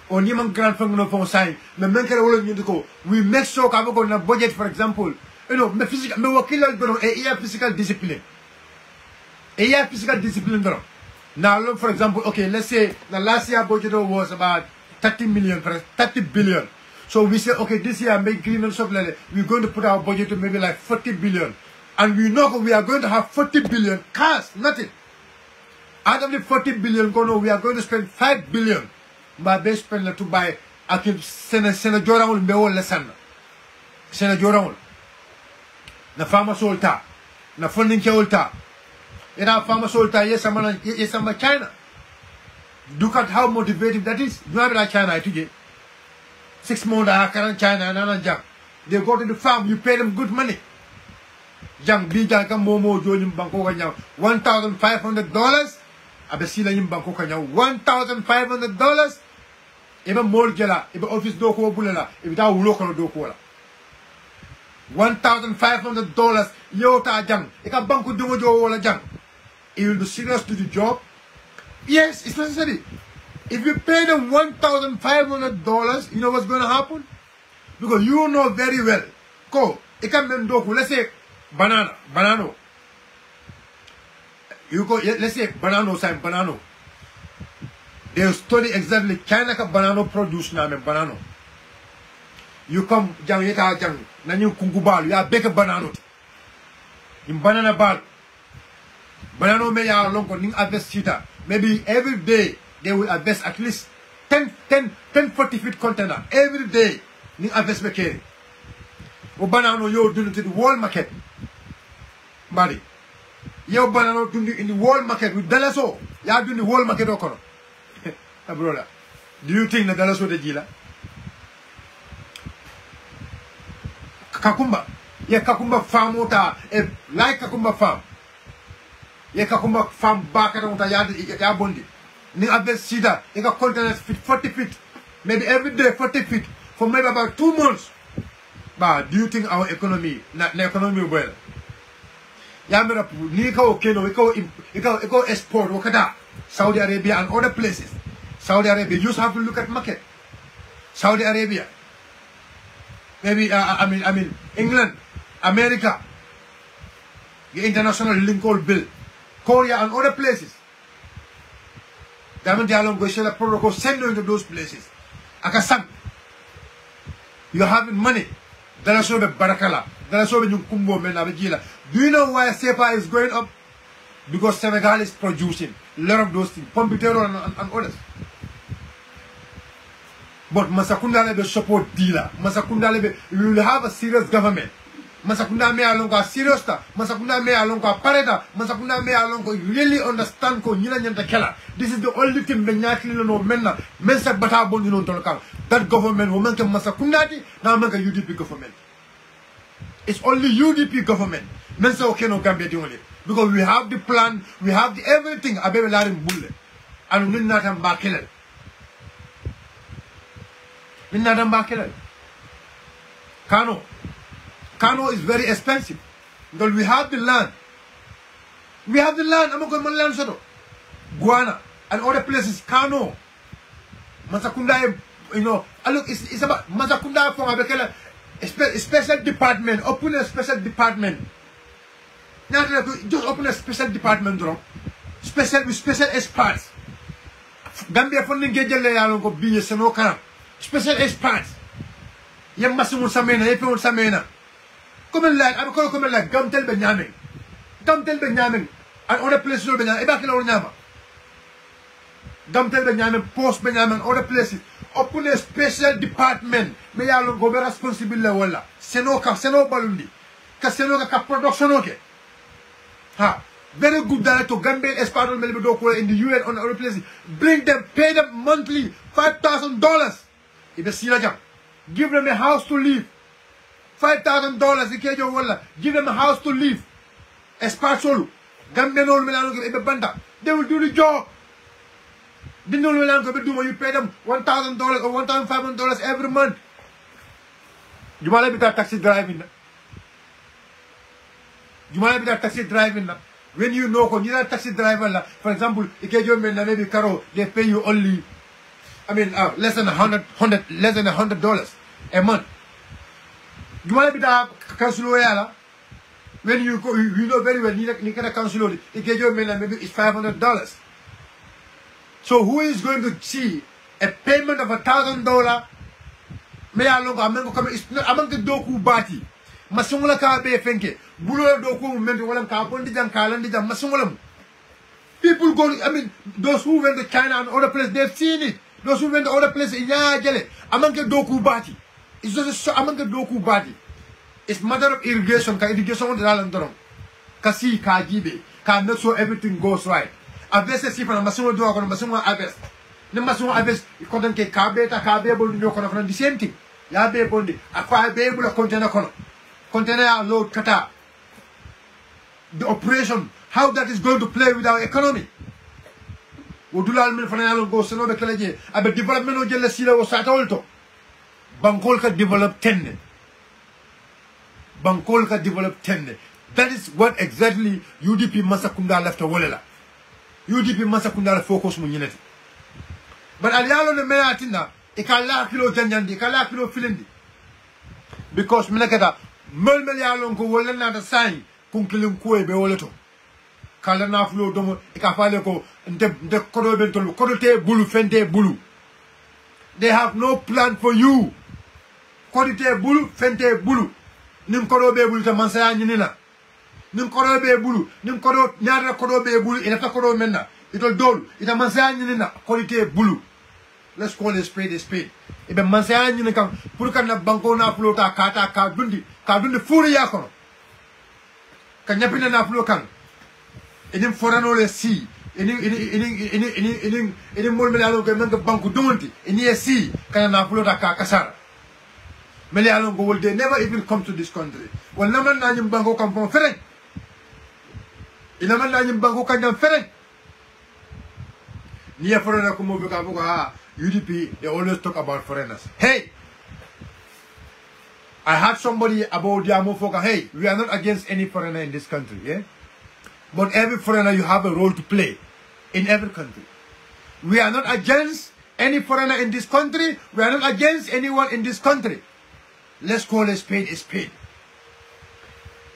or Niman grant from sign, we make sure we have budget, for example, physical discipline. Physical discipline. Now, for example, okay, let's say the last year budget was about 30 billion. So we say, okay, this year make green and stuff like that. We're going to put our budget to maybe like 40 billion. And we know we are going to have 40 billion cash, nothing. Out of the 40 billion, we are going to spend 5 billion. But they spend to buy Senator lesson. Senator na farmer solta, na funding solta. Ina farmer solta, yes, I'm China. Look at how motivating that is. You have like China today. 6 months I can China and jam. They go to the farm, you pay them good money. Jang bija ka momo join banko kanya $1,500. Abesila yung banko kanya $1,500. Iba mall jala, iba office do ko bulala, iba da ulo ko do ko la. $1,500 yo ta jang. Ika banko dungo jo wala jang. You will be serious to the job. Yes, it's necessary. If you pay them $1,500, you know what's going to happen? Because you know very well. Ko, ika mendoku, let's say banana. You go, let's say banana. They study exactly China ka banana produce na banana. You come jang yeta jang na nyu kungubal ya beke banana. In banana bal. Banana me ya long ko ning harvest sita. Maybe every day they will harvest at least 10 40 feet container every day. Ning harvest me carry. O banana yo do to the world market. Bari. Yo banana do in the world market with dalaso. Ya do in the world market okono. Brother, do you think that that's what they do? Kakumba. Yeah, Kakumba farm water. Like Kakumba farm. ye ka kuma fam baka ta ya bondi ni abe sida ye ka containers fit 40 feet maybe every day 40 feet for maybe about 2 months. But do you think our economy na economy well? Yamira ni ka okeno iko export wakada Saudi Arabia and other places. Saudi Arabia, you just have to look at market. Saudi Arabia, maybe I mean England, America, the international Lincoln Bill, Korea and other places. Diamond Dialong go share a protocol, send you into those places. Akasam, you're having money. Then I saw the Barakala. Then I saw the Kumbo Menabijila. Do you know why CFA is going up? Because Senegal is producing a lot of those things, Pompitero and others. But Masakunda Lebe support dealer. Masakunda Lebe, we will have a serious government. Masakunda me alonga serious ta. Masakunda me alonga pareda. Masakunda me alonga really understand ko nyina nyanta kela. This is the only thing benyatli no menna. Mensa bata bondi no tolka. That government will make Masakunda di now make a UDP government. It's only UDP government. Mensa okay no Gambia di only. Because we have the plan, we have the everything abebe larim bulle. And we not am bakele. We not am bakele. Kano is very expensive. Because we have the land. We have the land. I'm going to land soto. Guana and other places. Kano. Masakunda, you know. Look, it's about Masakunda from Abekela. A special department. Open a special department. Not just open a special department, bro. With special experts. Gambia funding gejele yalo go biye seno kana. Special experts. Yam masumun samena, yepon samena. Come like, I'm going to come like 𝒂𝒄𝒄𝒏. 𝒂𝒄𝒄𝒏 and other places or Benyame. Eba kila onyama. 𝒂𝒄𝒄𝒏, post Benyame, other places. Open a special department. Me yalo go be responsible wala. Seno balundi. Ka seno ka production okay. Ha. Very good director. Gambia Espadol Melbidoko in the UN on other places. Bring them, pay them monthly $5,000. If you see that, give them a house to live. $5,000. Give them a house to live. Espasolu. Gambia no Milano banda. They will do the job. The no Milano you pay them $1,000 or $1,500 every month. You might be that taxi driving. You might be that taxi driving. When you know when you're a taxi driver, for example, maybe Caro, they pay you only less than $100 a month. You might be that councilor. When you go, you know very well you can a councilor, maybe it's $500. So who is going to see a payment of $1,000? Me along among the doku bati. Masungula ka be fenke. Bulo doku mento walang kapondi jang kalandi jang masungulam. People go, those who went to China and other places, they've seen it. Those who went to other places, among the doku bati. It's just among the doku bati. It's matter of irrigation. Ka irrigation on the island dorong. Kasi ka gibe. Ka make sure everything goes right. Avest si pana masungo do akono masungo avest. Ne masungo avest ikodan ke kabe ta kabe bol nyo kono the same thing. Ya be bondi. Akwa be bula container kono. Container load kata. The operation, how that is going to play with our economy. Udulal min fanalo go seno be kalaje. Abe development o jelle sila o satolto. Bangkol ka develop 10. Bangkol ka develop 10. That is what exactly UDP Masakunda left a wallela. UDP Masakunda focus mu nyineti. But alialo ne meyatina ikala kilo janjandi, ikala kilo filindi. Because minakata mel yalon ko wala na da sai kunkilim ko be wolato. Kala na flo domo ikafale ko de kodo bentol kodo te bulu fente bulu. They have no plan for you. Kodo te bulu fente bulu. Nim kodo be bulu ta mansaya nyinina. Nim kodo be bulu, nim kodo nyaara kodo be bulu ina ta kodo menna. Itol dol ita mansaya nyinina kodo te bulu. Let's call it spade a spade. Ebe mansaya nyinina kam pour kan na banko na flota kata ka dundi furi yakono. Ka nyapina na flo kan. Enim forano le si. Enim molme yalo ko men banko dumonti. Eni si kan na flota ka kasara. Melialongo will they never even come to this country. Well, no man nanyum bango come from French. ina man na nyim banko kanjam feren ni ya foreigner ko mo be ka UDP, they always talk about foreigners. Hey, I heard somebody about Diamofoka. Hey, we are not against any foreigner in this country, yeah? But every foreigner, you have a role to play in every country. We are not against any foreigner in this country. We are not against anyone in this country. Let's call a spade a spade.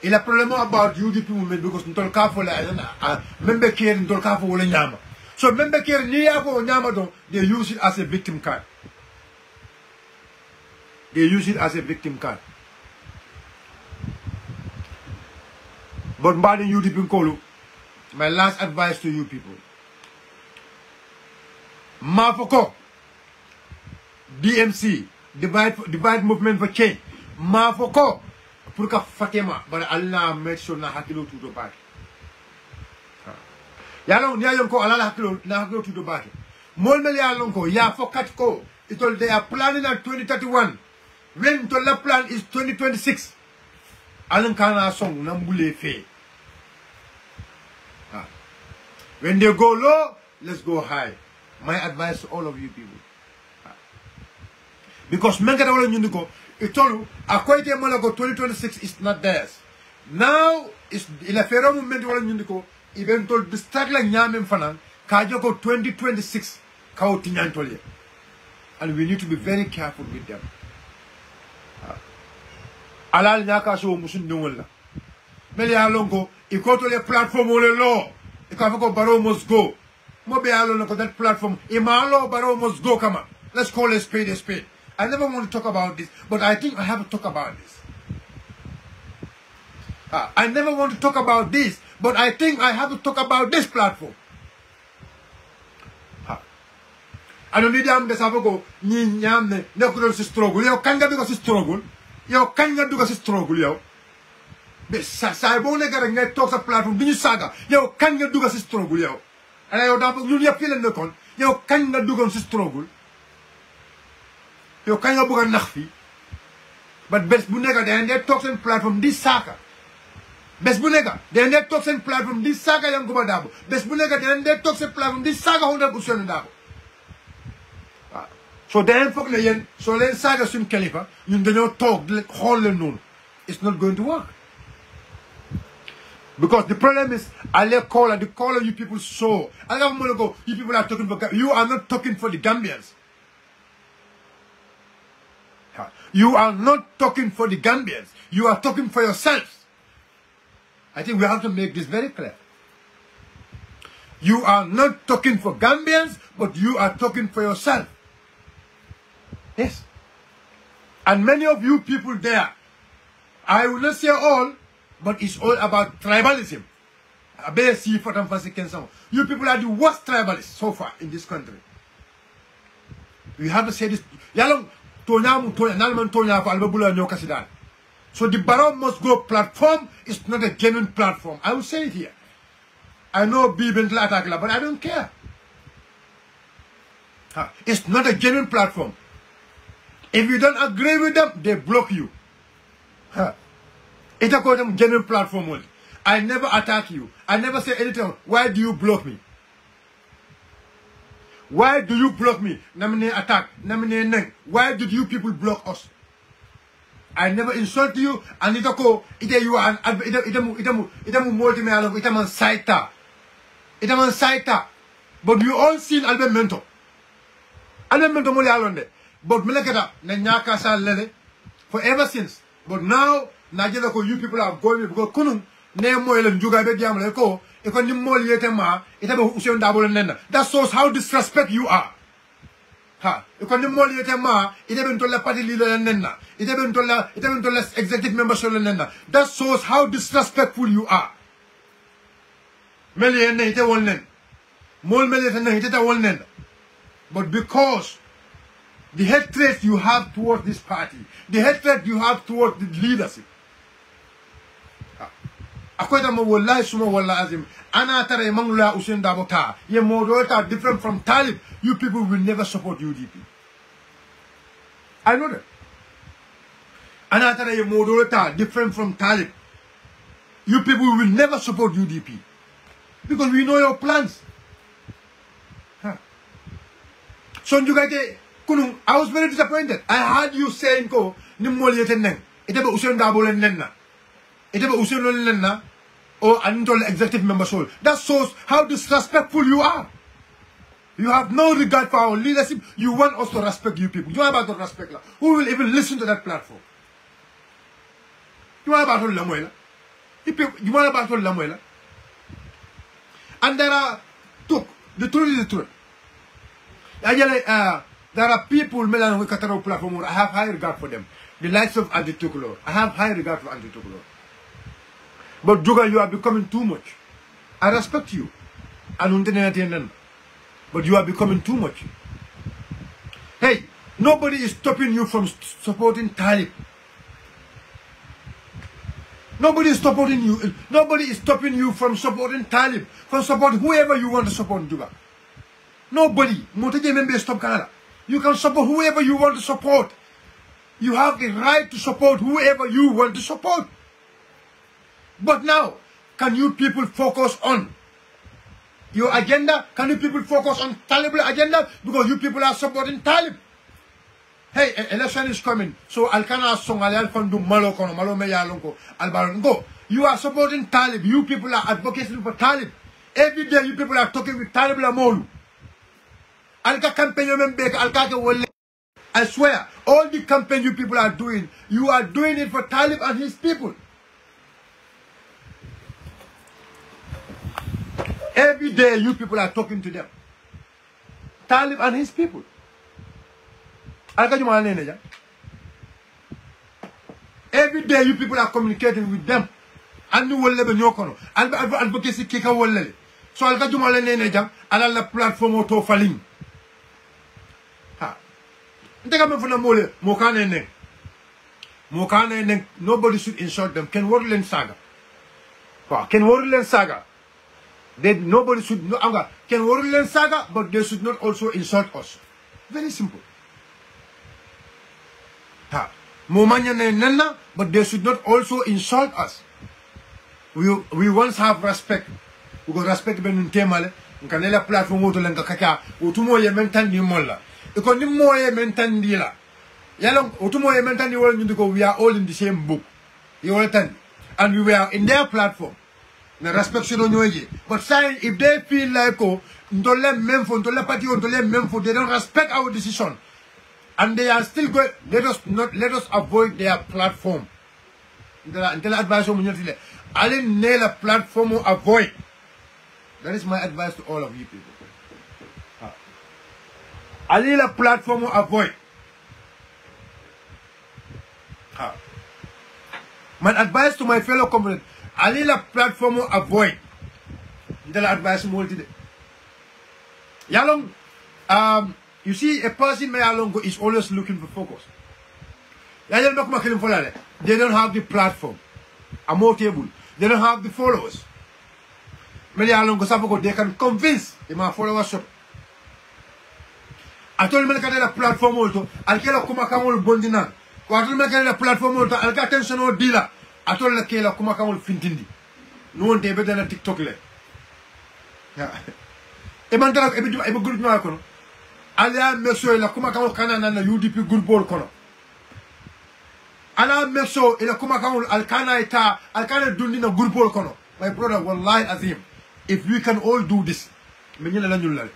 Il a problème about UDP movement because ntolkafo la member care ntolkafo wala nyama. So member care ni yako nyama don, they use it as a victim card. They use it as a victim card. But mbadi UDP nkolu, my last advice to you people. Mafoko, DMC, divide movement for change. Mafoko, pour ka Fatima, but Allah make sure na hakilo to the back. Yalong niya yung ko Allah hakilo to the back. Molmel yalong ko, ya fokat ko. Itol they are planning at 2031. When the plan is 2026. Alang kana song nambule fe. When they go low, let's go high. My advice to all of you people. Because Menkata wala nyundiko, itolu, akoite malago 2026 is not theirs. Now, is ila fero moment wala nyundiko, eventual distract la nyamem fanan, kajoko 2026, kao tinyantolye. And we need to be very careful with them. Alal nyaka so musun nyongola. Meli alongo, ikotole platform ole law. Ikafako baro must go. Mobe alone that platform. Imalo baro must go. Come on. Let's call a spade a spade. I never want to talk about this, but I think I have to talk about this. I never want to talk about this, but I think I have to talk about this platform. I don't need to go. Ni nyamne. Nekuro si struggle. Yo kanga duga si struggle. Yo kanga duga si struggle yo. Sa bone gara ngay tok sa platform biñu saga yow kan nga duga ci struggle yow ala yow da ñun yep fi len nekkon yow kan nga dugon ci struggle yow kan nga bëgg nax fi but bes bu nekk da ndé tok sen platform di saka bes bu nekk da ndé tok sen platform di saka yang ko ba dabo bes bu nekk da ndé tok sen platform di saka honda bu sen dabo so den fokk ne yeen so len saga sun kalifa ñun dañoo tok xol len non it's not going to work. Because the problem is, the caller you people saw. You people are talking for, you are not talking for the Gambians. You are not talking for the Gambians. You are talking for yourselves. I think we have to make this very clear. You are not talking for Gambians, but you are talking for yourself. Yes. And many of you people there, I will not say all, but it's all about tribalism. You people are the worst tribalists so far in this country. We have to say this. So the Barrow Must Go platform is not a genuine platform. I will say it here. I know Bibent Latakla, but I don't care. It's not a genuine platform. If you don't agree with them, they block you. It's a genuine platform only. I never attack you. I never say anything. Why do you block me? Why do you block me? Namine attack. Namine neng. Why did you people block us? I never insult you. And itako ite you are itamu multi-me along itaman saita. Itaman saita. But you all seen Albert Mento. Albert Mento moli alonde. But melekata na nyaka sa lele for ever since. But now Najela ko you people are going because kunun ne mo ele njuga be diamle ko e ko ni mo yete ma ita be usion dabolo nenna. That shows how disrespect you are. E ko ni mo yete ma ita be ntolla party leader nenna. Ita be ntolla executive member so nenna. That shows how disrespectful you are. Meli ne ite won nen. Mol meli ne ite ta won nen. But because the hatred you have towards this party, the hatred you have towards the leadership. Akoida mo wallahi suma wallahi azim. Ana tara mangula usen dabota. Ye modota different from Talib. You people will never support UDP. I know that. Ana tara ye modota different from Talib. You people will never support UDP. because we know your plans. Huh. So you guys, I was very disappointed. I heard you saying, "Ko nimmol yeten ite be usen dabo len nenna, ite be usen len nenna, or anintol executive member soul." That shows how disrespectful you are. You have no regard for our leadership. You want us to respect you people. You are about to respect. Who will even listen to that platform? You are about to lamuela. You are about to lamuela. And there are, look, the truth is the truth. There are people melan with Kataro platform. I have high regard for them. The likes of 𝒕𝒕𝒑𝒂𝒏. I have high regard for 𝒕𝒕𝒑𝒂𝒏. But Juga, you are becoming too much. I respect you. But you are becoming too much. Hey, nobody is stopping you from supporting Talib. Nobody is stopping you. Nobody is stopping you from supporting Talib. From supporting whoever you want to support, Juga. Nobody. You can support whoever you want to support. You have the right to support whoever you want to support. But now, can you people focus on your agenda? Can you people focus on Talib agenda? Because you people are supporting Talib. Hey, election is coming. So Alkana song Al Fandu Malo Kono, Malo Meyalonko, Albaron. Go. You are supporting Talib. You people are advocating for Talib. Every day you people are talking with Talib Lamolu. Alka campaign Alka. I swear, all the campaign you people are doing it for Talib and his people. Every day you people are talking to them. Talib and his people. Every day you people are communicating with them. And you will never know. Advocacy kika will. So I'll get you my name. I'll la platform auto falling. Nobody should insult them. Can Warland Saga? Can Warland Saga? Nobody should can Warland Saga, but they should not also insult us. Very simple. But they should not also insult us. We once have respect. We got respect ben temale. Nkanela platform woto lenga kaka. Utumo ye mentan ni molla. Iko ni mo ye mentan di la. Yalong utumo ye mentan ni wala nyundo we are all in the same book. You understand? And we were in their platform. Na respect shono nyoje. But saying if they feel like ndole memfo, ndole party, ndole memfo, they don't respect our decision. And they are still going. Let us avoid their platform. Until advice on Munyatile. I didn't nail a platform or avoid. That is my advice to all of you people. I need a platform or avoid. My advice to my fellow comrades. I need a platform or avoid. Until advice on Munyatile. Yalong, you see, a person is always looking for focus. They don't have the platform. A more table. They don't have the followers. They can convince my followers. I told them the platform also. I'll kill a Kumakamol Bondina. I told them the platform also. I'll get attention or dealer. I told them the Kumakamol Fintindi. No one better than a TikTok. Yeah. A good mark. Ala meso ila kuma kama kana na UDP good ball kono. Ala meso ila kuma kama alkana ita alkana dundi na good ball kono. My brother, wallahi azim, if we can all do this, menyela la nyulale.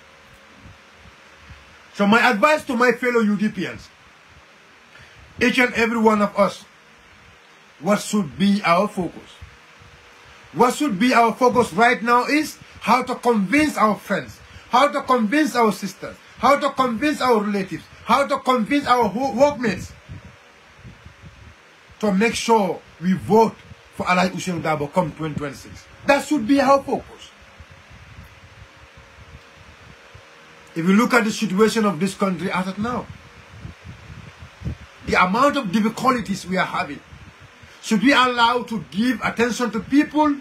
So my advice to my fellow UDPians, each and every one of us, what should be our focus? What should be our focus right now is how to convince our friends, how to convince our sisters, how to convince our relatives, how to convince our workmates to make sure we vote for Alhaji Ousainou Darboe come 2026. That should be our focus. If you look at the situation of this country as of now, the amount of difficulties we are having, should we allow to give attention to people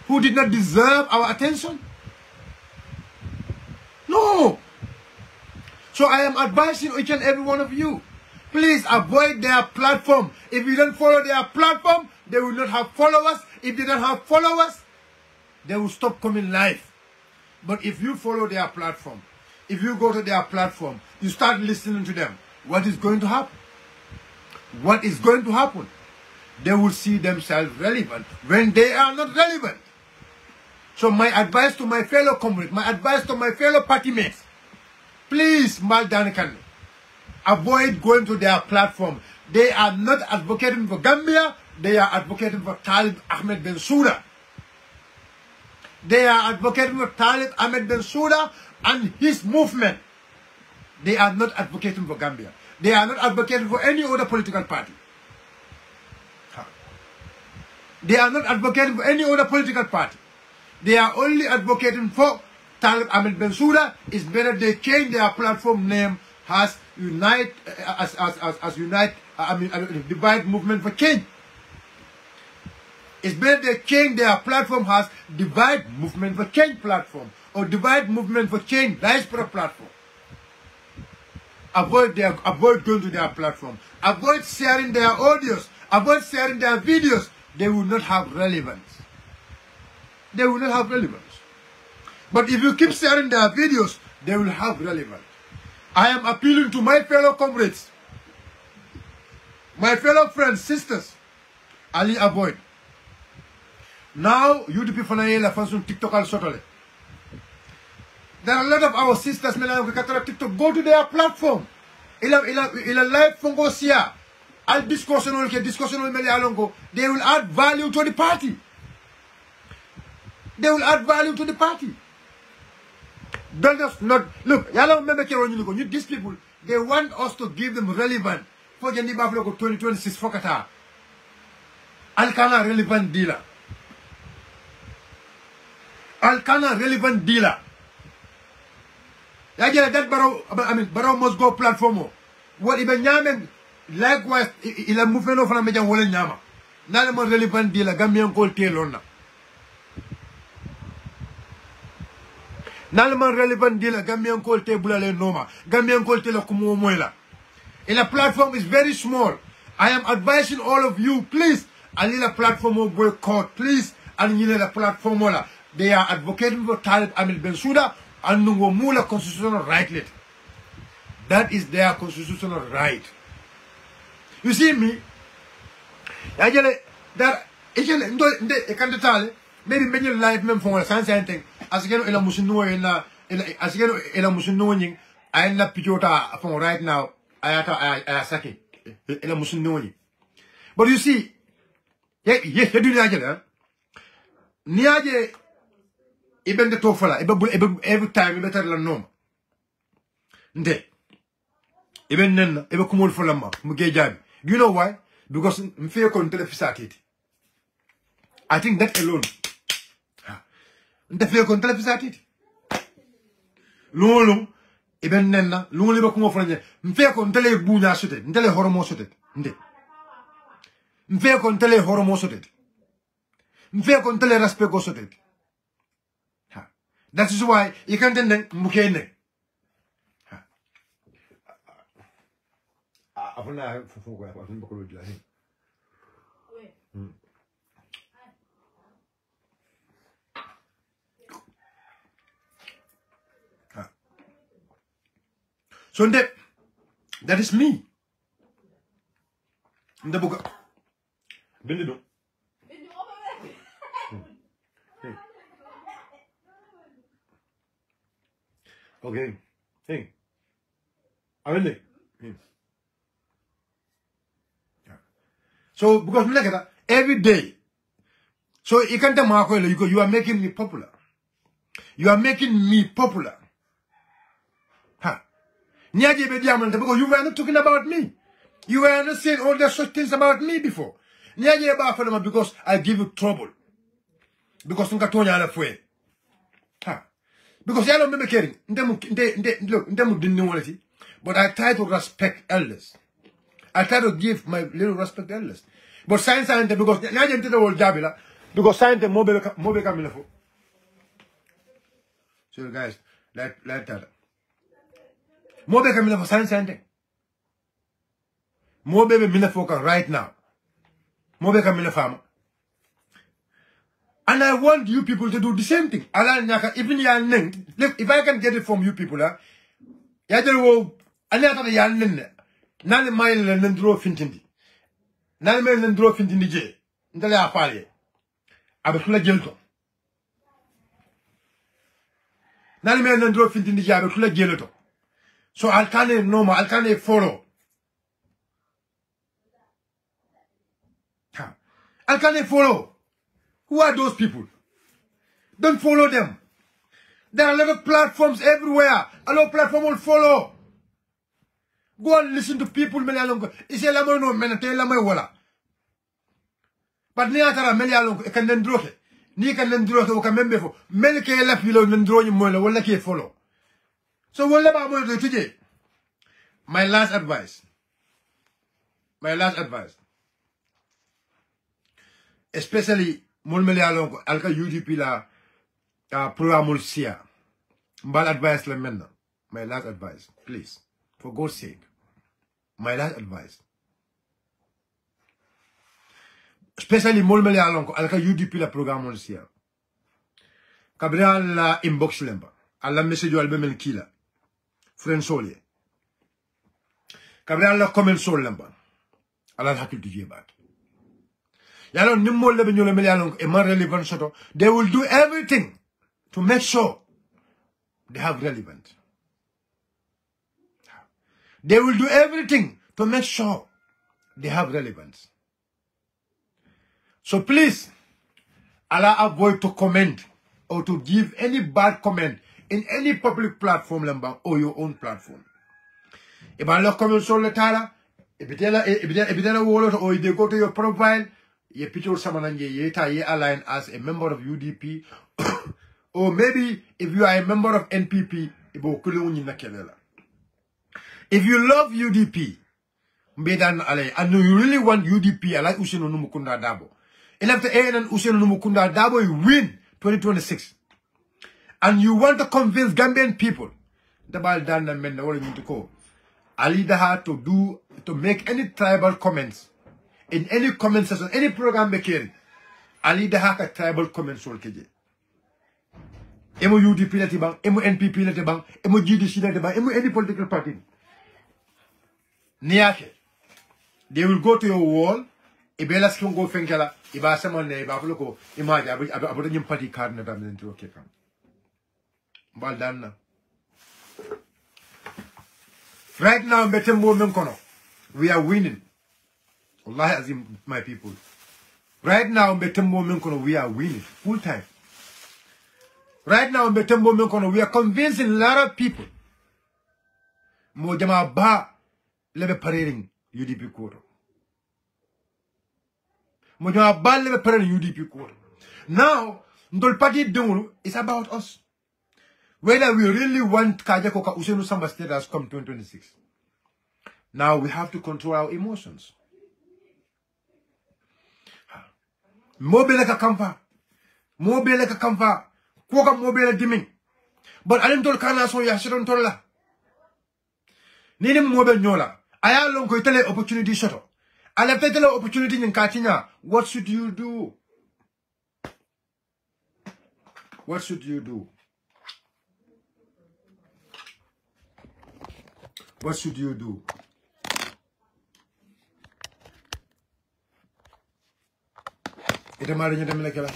who did not deserve our attention? No. So I am advising each and every one of you, please avoid their platform. If you don't follow their platform, they will not have followers. If they don't have followers, they will stop coming live. But if you follow their platform, if you go to their platform, you start listening to them, what is going to happen? What is going to happen? They will see themselves relevant when they are not relevant. So my advice to my fellow comrades, my advice to my fellow party mates, please, Maldanikan, avoid going to their platform. They are not advocating for Gambia, they are advocating for Talib Ahmed Bensouda. They are advocating for Talib Ahmed Bensouda and his movement. They are not advocating for Gambia. They are not advocating for any other political party. They are not advocating for any other political party. They are only advocating for Talib Ahmed Bensouda. It's better they change their platform name as Unite, Divide Movement for Change. It's better they change their platform as Divide Movement for Change platform or Divide Movement for Change diaspora platform. Avoid going to their platform. Avoid sharing their audios. Avoid sharing their videos. They will not have relevance. They will not have relevance. But if you keep sharing their videos, they will have relevance. I am appealing to my fellow comrades, my fellow friends, sisters, Ali avoid. Now, you the people on TikTok al sotole. There are a lot of our sisters TikTok. Go to their platform. Ila live fongo sia. Al discussion mele alongo. They will add value to the party. They will add value to the party. Don't just not look. Yala remember these people. They want us to give them relevant for the 2026 fokata. Alkana relevant dealer. Alkana relevant dealer. That Barrow must go platform. What even Yamen likewise ila movement of Media Wole Nyama. None more relevant dealer, Gambian call Taylor. None more relevant dealer, Gambian call Tabula Noma, Gambian call Taylor Kumuela. And the platform is very small. I am advising all of you, please, a little platform of boycott, please, and you need a platform. They are advocating for Talib Ahmed Bensouda and Nungomula constitutional right. That is their constitutional right. You see me? Maybe many life men for something. As again, Ela Musino as again, Ela Musino, I am not Pijota from right now. I saki Ela Musino. But you see, yes, you do that. Niaje, even the Tofala, every time, better than no. Nde. Even then, ever come for Lama, Mugejabi. Do you know why? Because Mfeo con televisati. I think that alone. Mfeo con televisati. Lolo, even Nenna, Lolo come for Mfeo con tele bunya suited, Ntele horomosuted. Nde. Mfeo con tele horomosuted. Mfeo con tele raspegosuted. That is why you can't then Mukene. So that is me. The book. Okay. Hey. So because every day, so you can't tell Marco, you are making me popular. You are making me popular. Because you were not talking about me. You were not saying all the such things about me before. Because I give you trouble. Because because I don't remember caring. Look, but I try to respect elders. I try to give my little respect to elders. But science and because I didn't the whole Jabila, because science and mobile camilafo. So guys, like that. Mobile camilafo science and mobile milafoka right now. Mobile camilafama. And I want you people to do the same thing. Even if I can get it from you people, nani mai lendro fintindi. Nani mai lendro fintindi je. Ndale apale. Abekula gelto. Nani mai lendro fintindi je abekula gelto. So alkane normal, alkane follow. Alkane follow. Who are those people? Don't follow them. There are a lot of platforms everywhere. A lot of platforms will follow. Go and listen to people. But ni atara meli alongo kan ndroke ni kan ndroke o kan membe fo mel ke la filo ndroñi mola wala ke follow. So wala ba mo to today. My last advice. Especially Mulmeli alongo alka UDP la programme sia. Mbal advice la menna. My last advice, please, for God's sake. My last advice. Especially Mulmeli alongo alka UDP la programme sia. Kabra la inbox lemba. Alla message albe mel kila. Friend Solie. Kabra la comment sol lemba. Alla hakil du jebat. Yalon nimmol lebe nyole mel yalon e man relevant soto. They will do everything to make sure they have relevant. They will do everything to make sure they have relevance. So please, avoid to comment or to give any bad comment in any public platform lamba or your own platform. If I look comment so letara, if you wallet or they go to your profile, ye picture samananje ye align as a member of UDP, or maybe if you are a member of NPP, if you love UDP, and you really want UDP, like Useno Numukunda Dabo, and after and Useno Numukunda Dabo, you win 2026, and you want to convince Gambian people, the Baldana men to go, Ali Daha to make any tribal comments. In any comment section, any program making, Ali Daha ka tribal comments sol keje. Emo UDP lati bang, emo NPP lati bang, emo GDC lati bang, emo any political party. Niake. They will go to your wall. Ibela skiongo fenkela, iba samone, iba fuloko, imaja, abu nyum party card na damn into okay kam. Baldana. Right now, Betembo Menkono, we are winning. Allah Azim, my people. Right now, Betembo Menkono, we are winning full time. Right now, Betembo Menkono, we are convincing a lot of people. Mojama ba lebe paring UDP quarter. Mojama ba lebe paring UDP quarter. Now, Ndol party dungulu is about us. Whether we really want Kajakoka Usenu Samba status come 2026. Now we have to control our emotions. Mobile ka kamfa. Mobile ka kamfa. Koka mobile diming. But alim tol kana so ya shiron tolla. Nini mobile nyola. Aya long ko itele opportunity shoto. Ala petele opportunity nyin katinya. What should you do? What should you do? What should you do? Ita mari nyata melekela.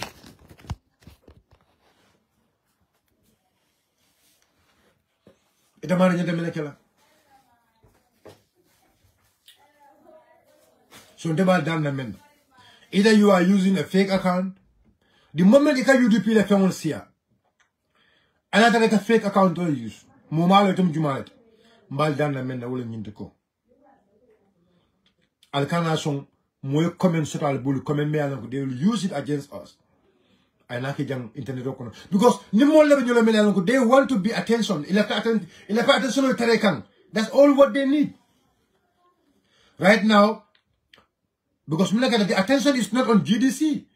Ita mari nyata melekela. So ndeba dan na men. Either you are using a fake account. The moment you can UDP le fengon siya. Another like a fake account to use. Momalo tum jumalet. Mbal dan na men na wole nyinte ko. Alkana son moy comment sotal bulu comment me alan ko they will use it against us. I like jang internet ko because ni mo lebe ñu la mel alan ko they want to be attention. Il a fait attention au terekan. That's all what they need. Right now because the attention is not on GDC.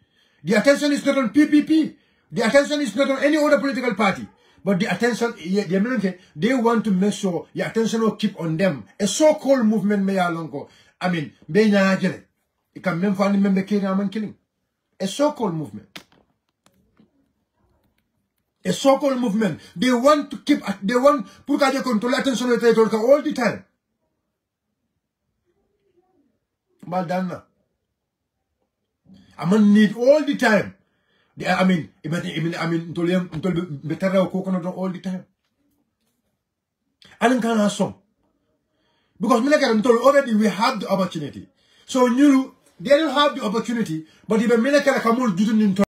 The attention is not on PPP. The attention is not on any other political party. But the attention, they want to make sure the attention will keep on them. A so-called movement, I mean, it can member killing. A so-called movement. a so-called movement. They want to keep, they want pour que contrôler attention de territoire all the time. But then, I need all the time. I mean, better all the time. I don't can some. Because already we have the opportunity. So they don't have the opportunity, but even